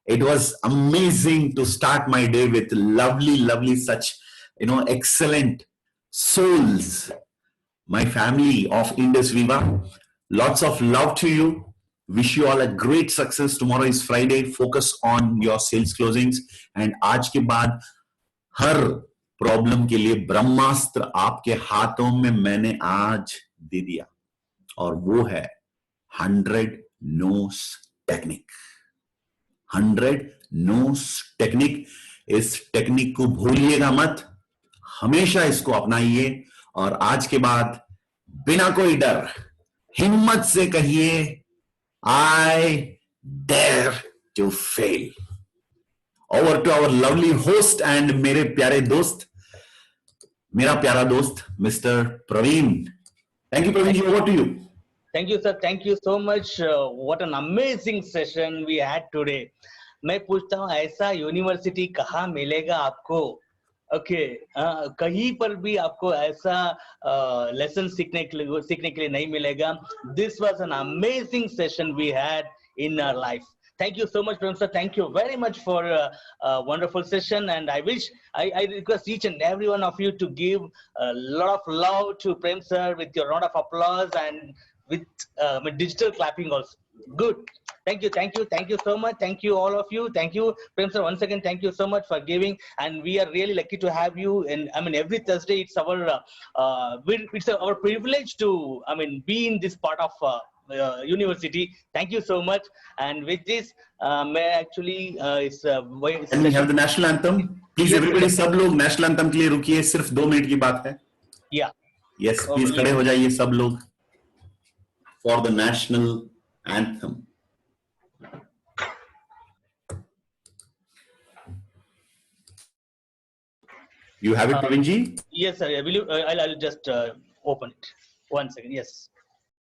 It was amazing to start my day with lovely such excellent souls, my family of Indus Viva. Lots of love to you. Wish you all a great success. Tomorrow is Friday. Focus on your sales closings. And आज के बाद हर problem के लिए ब्रह्मास्त्र आपके हाथों में मैंने आज दे दिया, और वो है 100 नोस टेक्निक। 100 noes technique. इस टेक्निक को भूलिएगा मत, हमेशा इसको अपनाइए, और आज के बाद बिना कोई डर हिम्मत से कहिए, I dare to fail. Over to our lovely host and मेरे प्यारे दोस्त, मेरा प्यारा दोस्त mister Praveen. Thank you Praveen ji, over to you. Thank you, sir. Thank you so much. What an amazing session we had today. मैं पूछता हूँ, ऐसा यूनिवर्सिटी कहाँ मिलेगा आपको? ओके, कहीं पर भी आपको ऐसा लेसन सीखने के लिए नहीं मिलेगा। This was an amazing session we had in our life. Thank you so much, Prem sir. Thank you very much for a wonderful session. And I wish, I request each and every one of you to give a lot of love to Prem sir with your round of applause and with digital clapping also. Good. Thank you so much. Thank you all of you. Thank you, Prem sir. Once again, thank you so much for giving. And we are really lucky to have you. And I mean, every Thursday, it's our privilege to, be in this part of university. Thank you so much. And with this, may actually Can we have the national anthem? Please, yes, everybody, सब लोग national anthem के लिए रुकिए, सिर्फ 2 minute की बात है। Yeah. Yes, please खड़े हो जाइए सब लोग for the national anthem. You have it, Praveen ji? Yes, sir. I'll just open it. 1 second. Yes.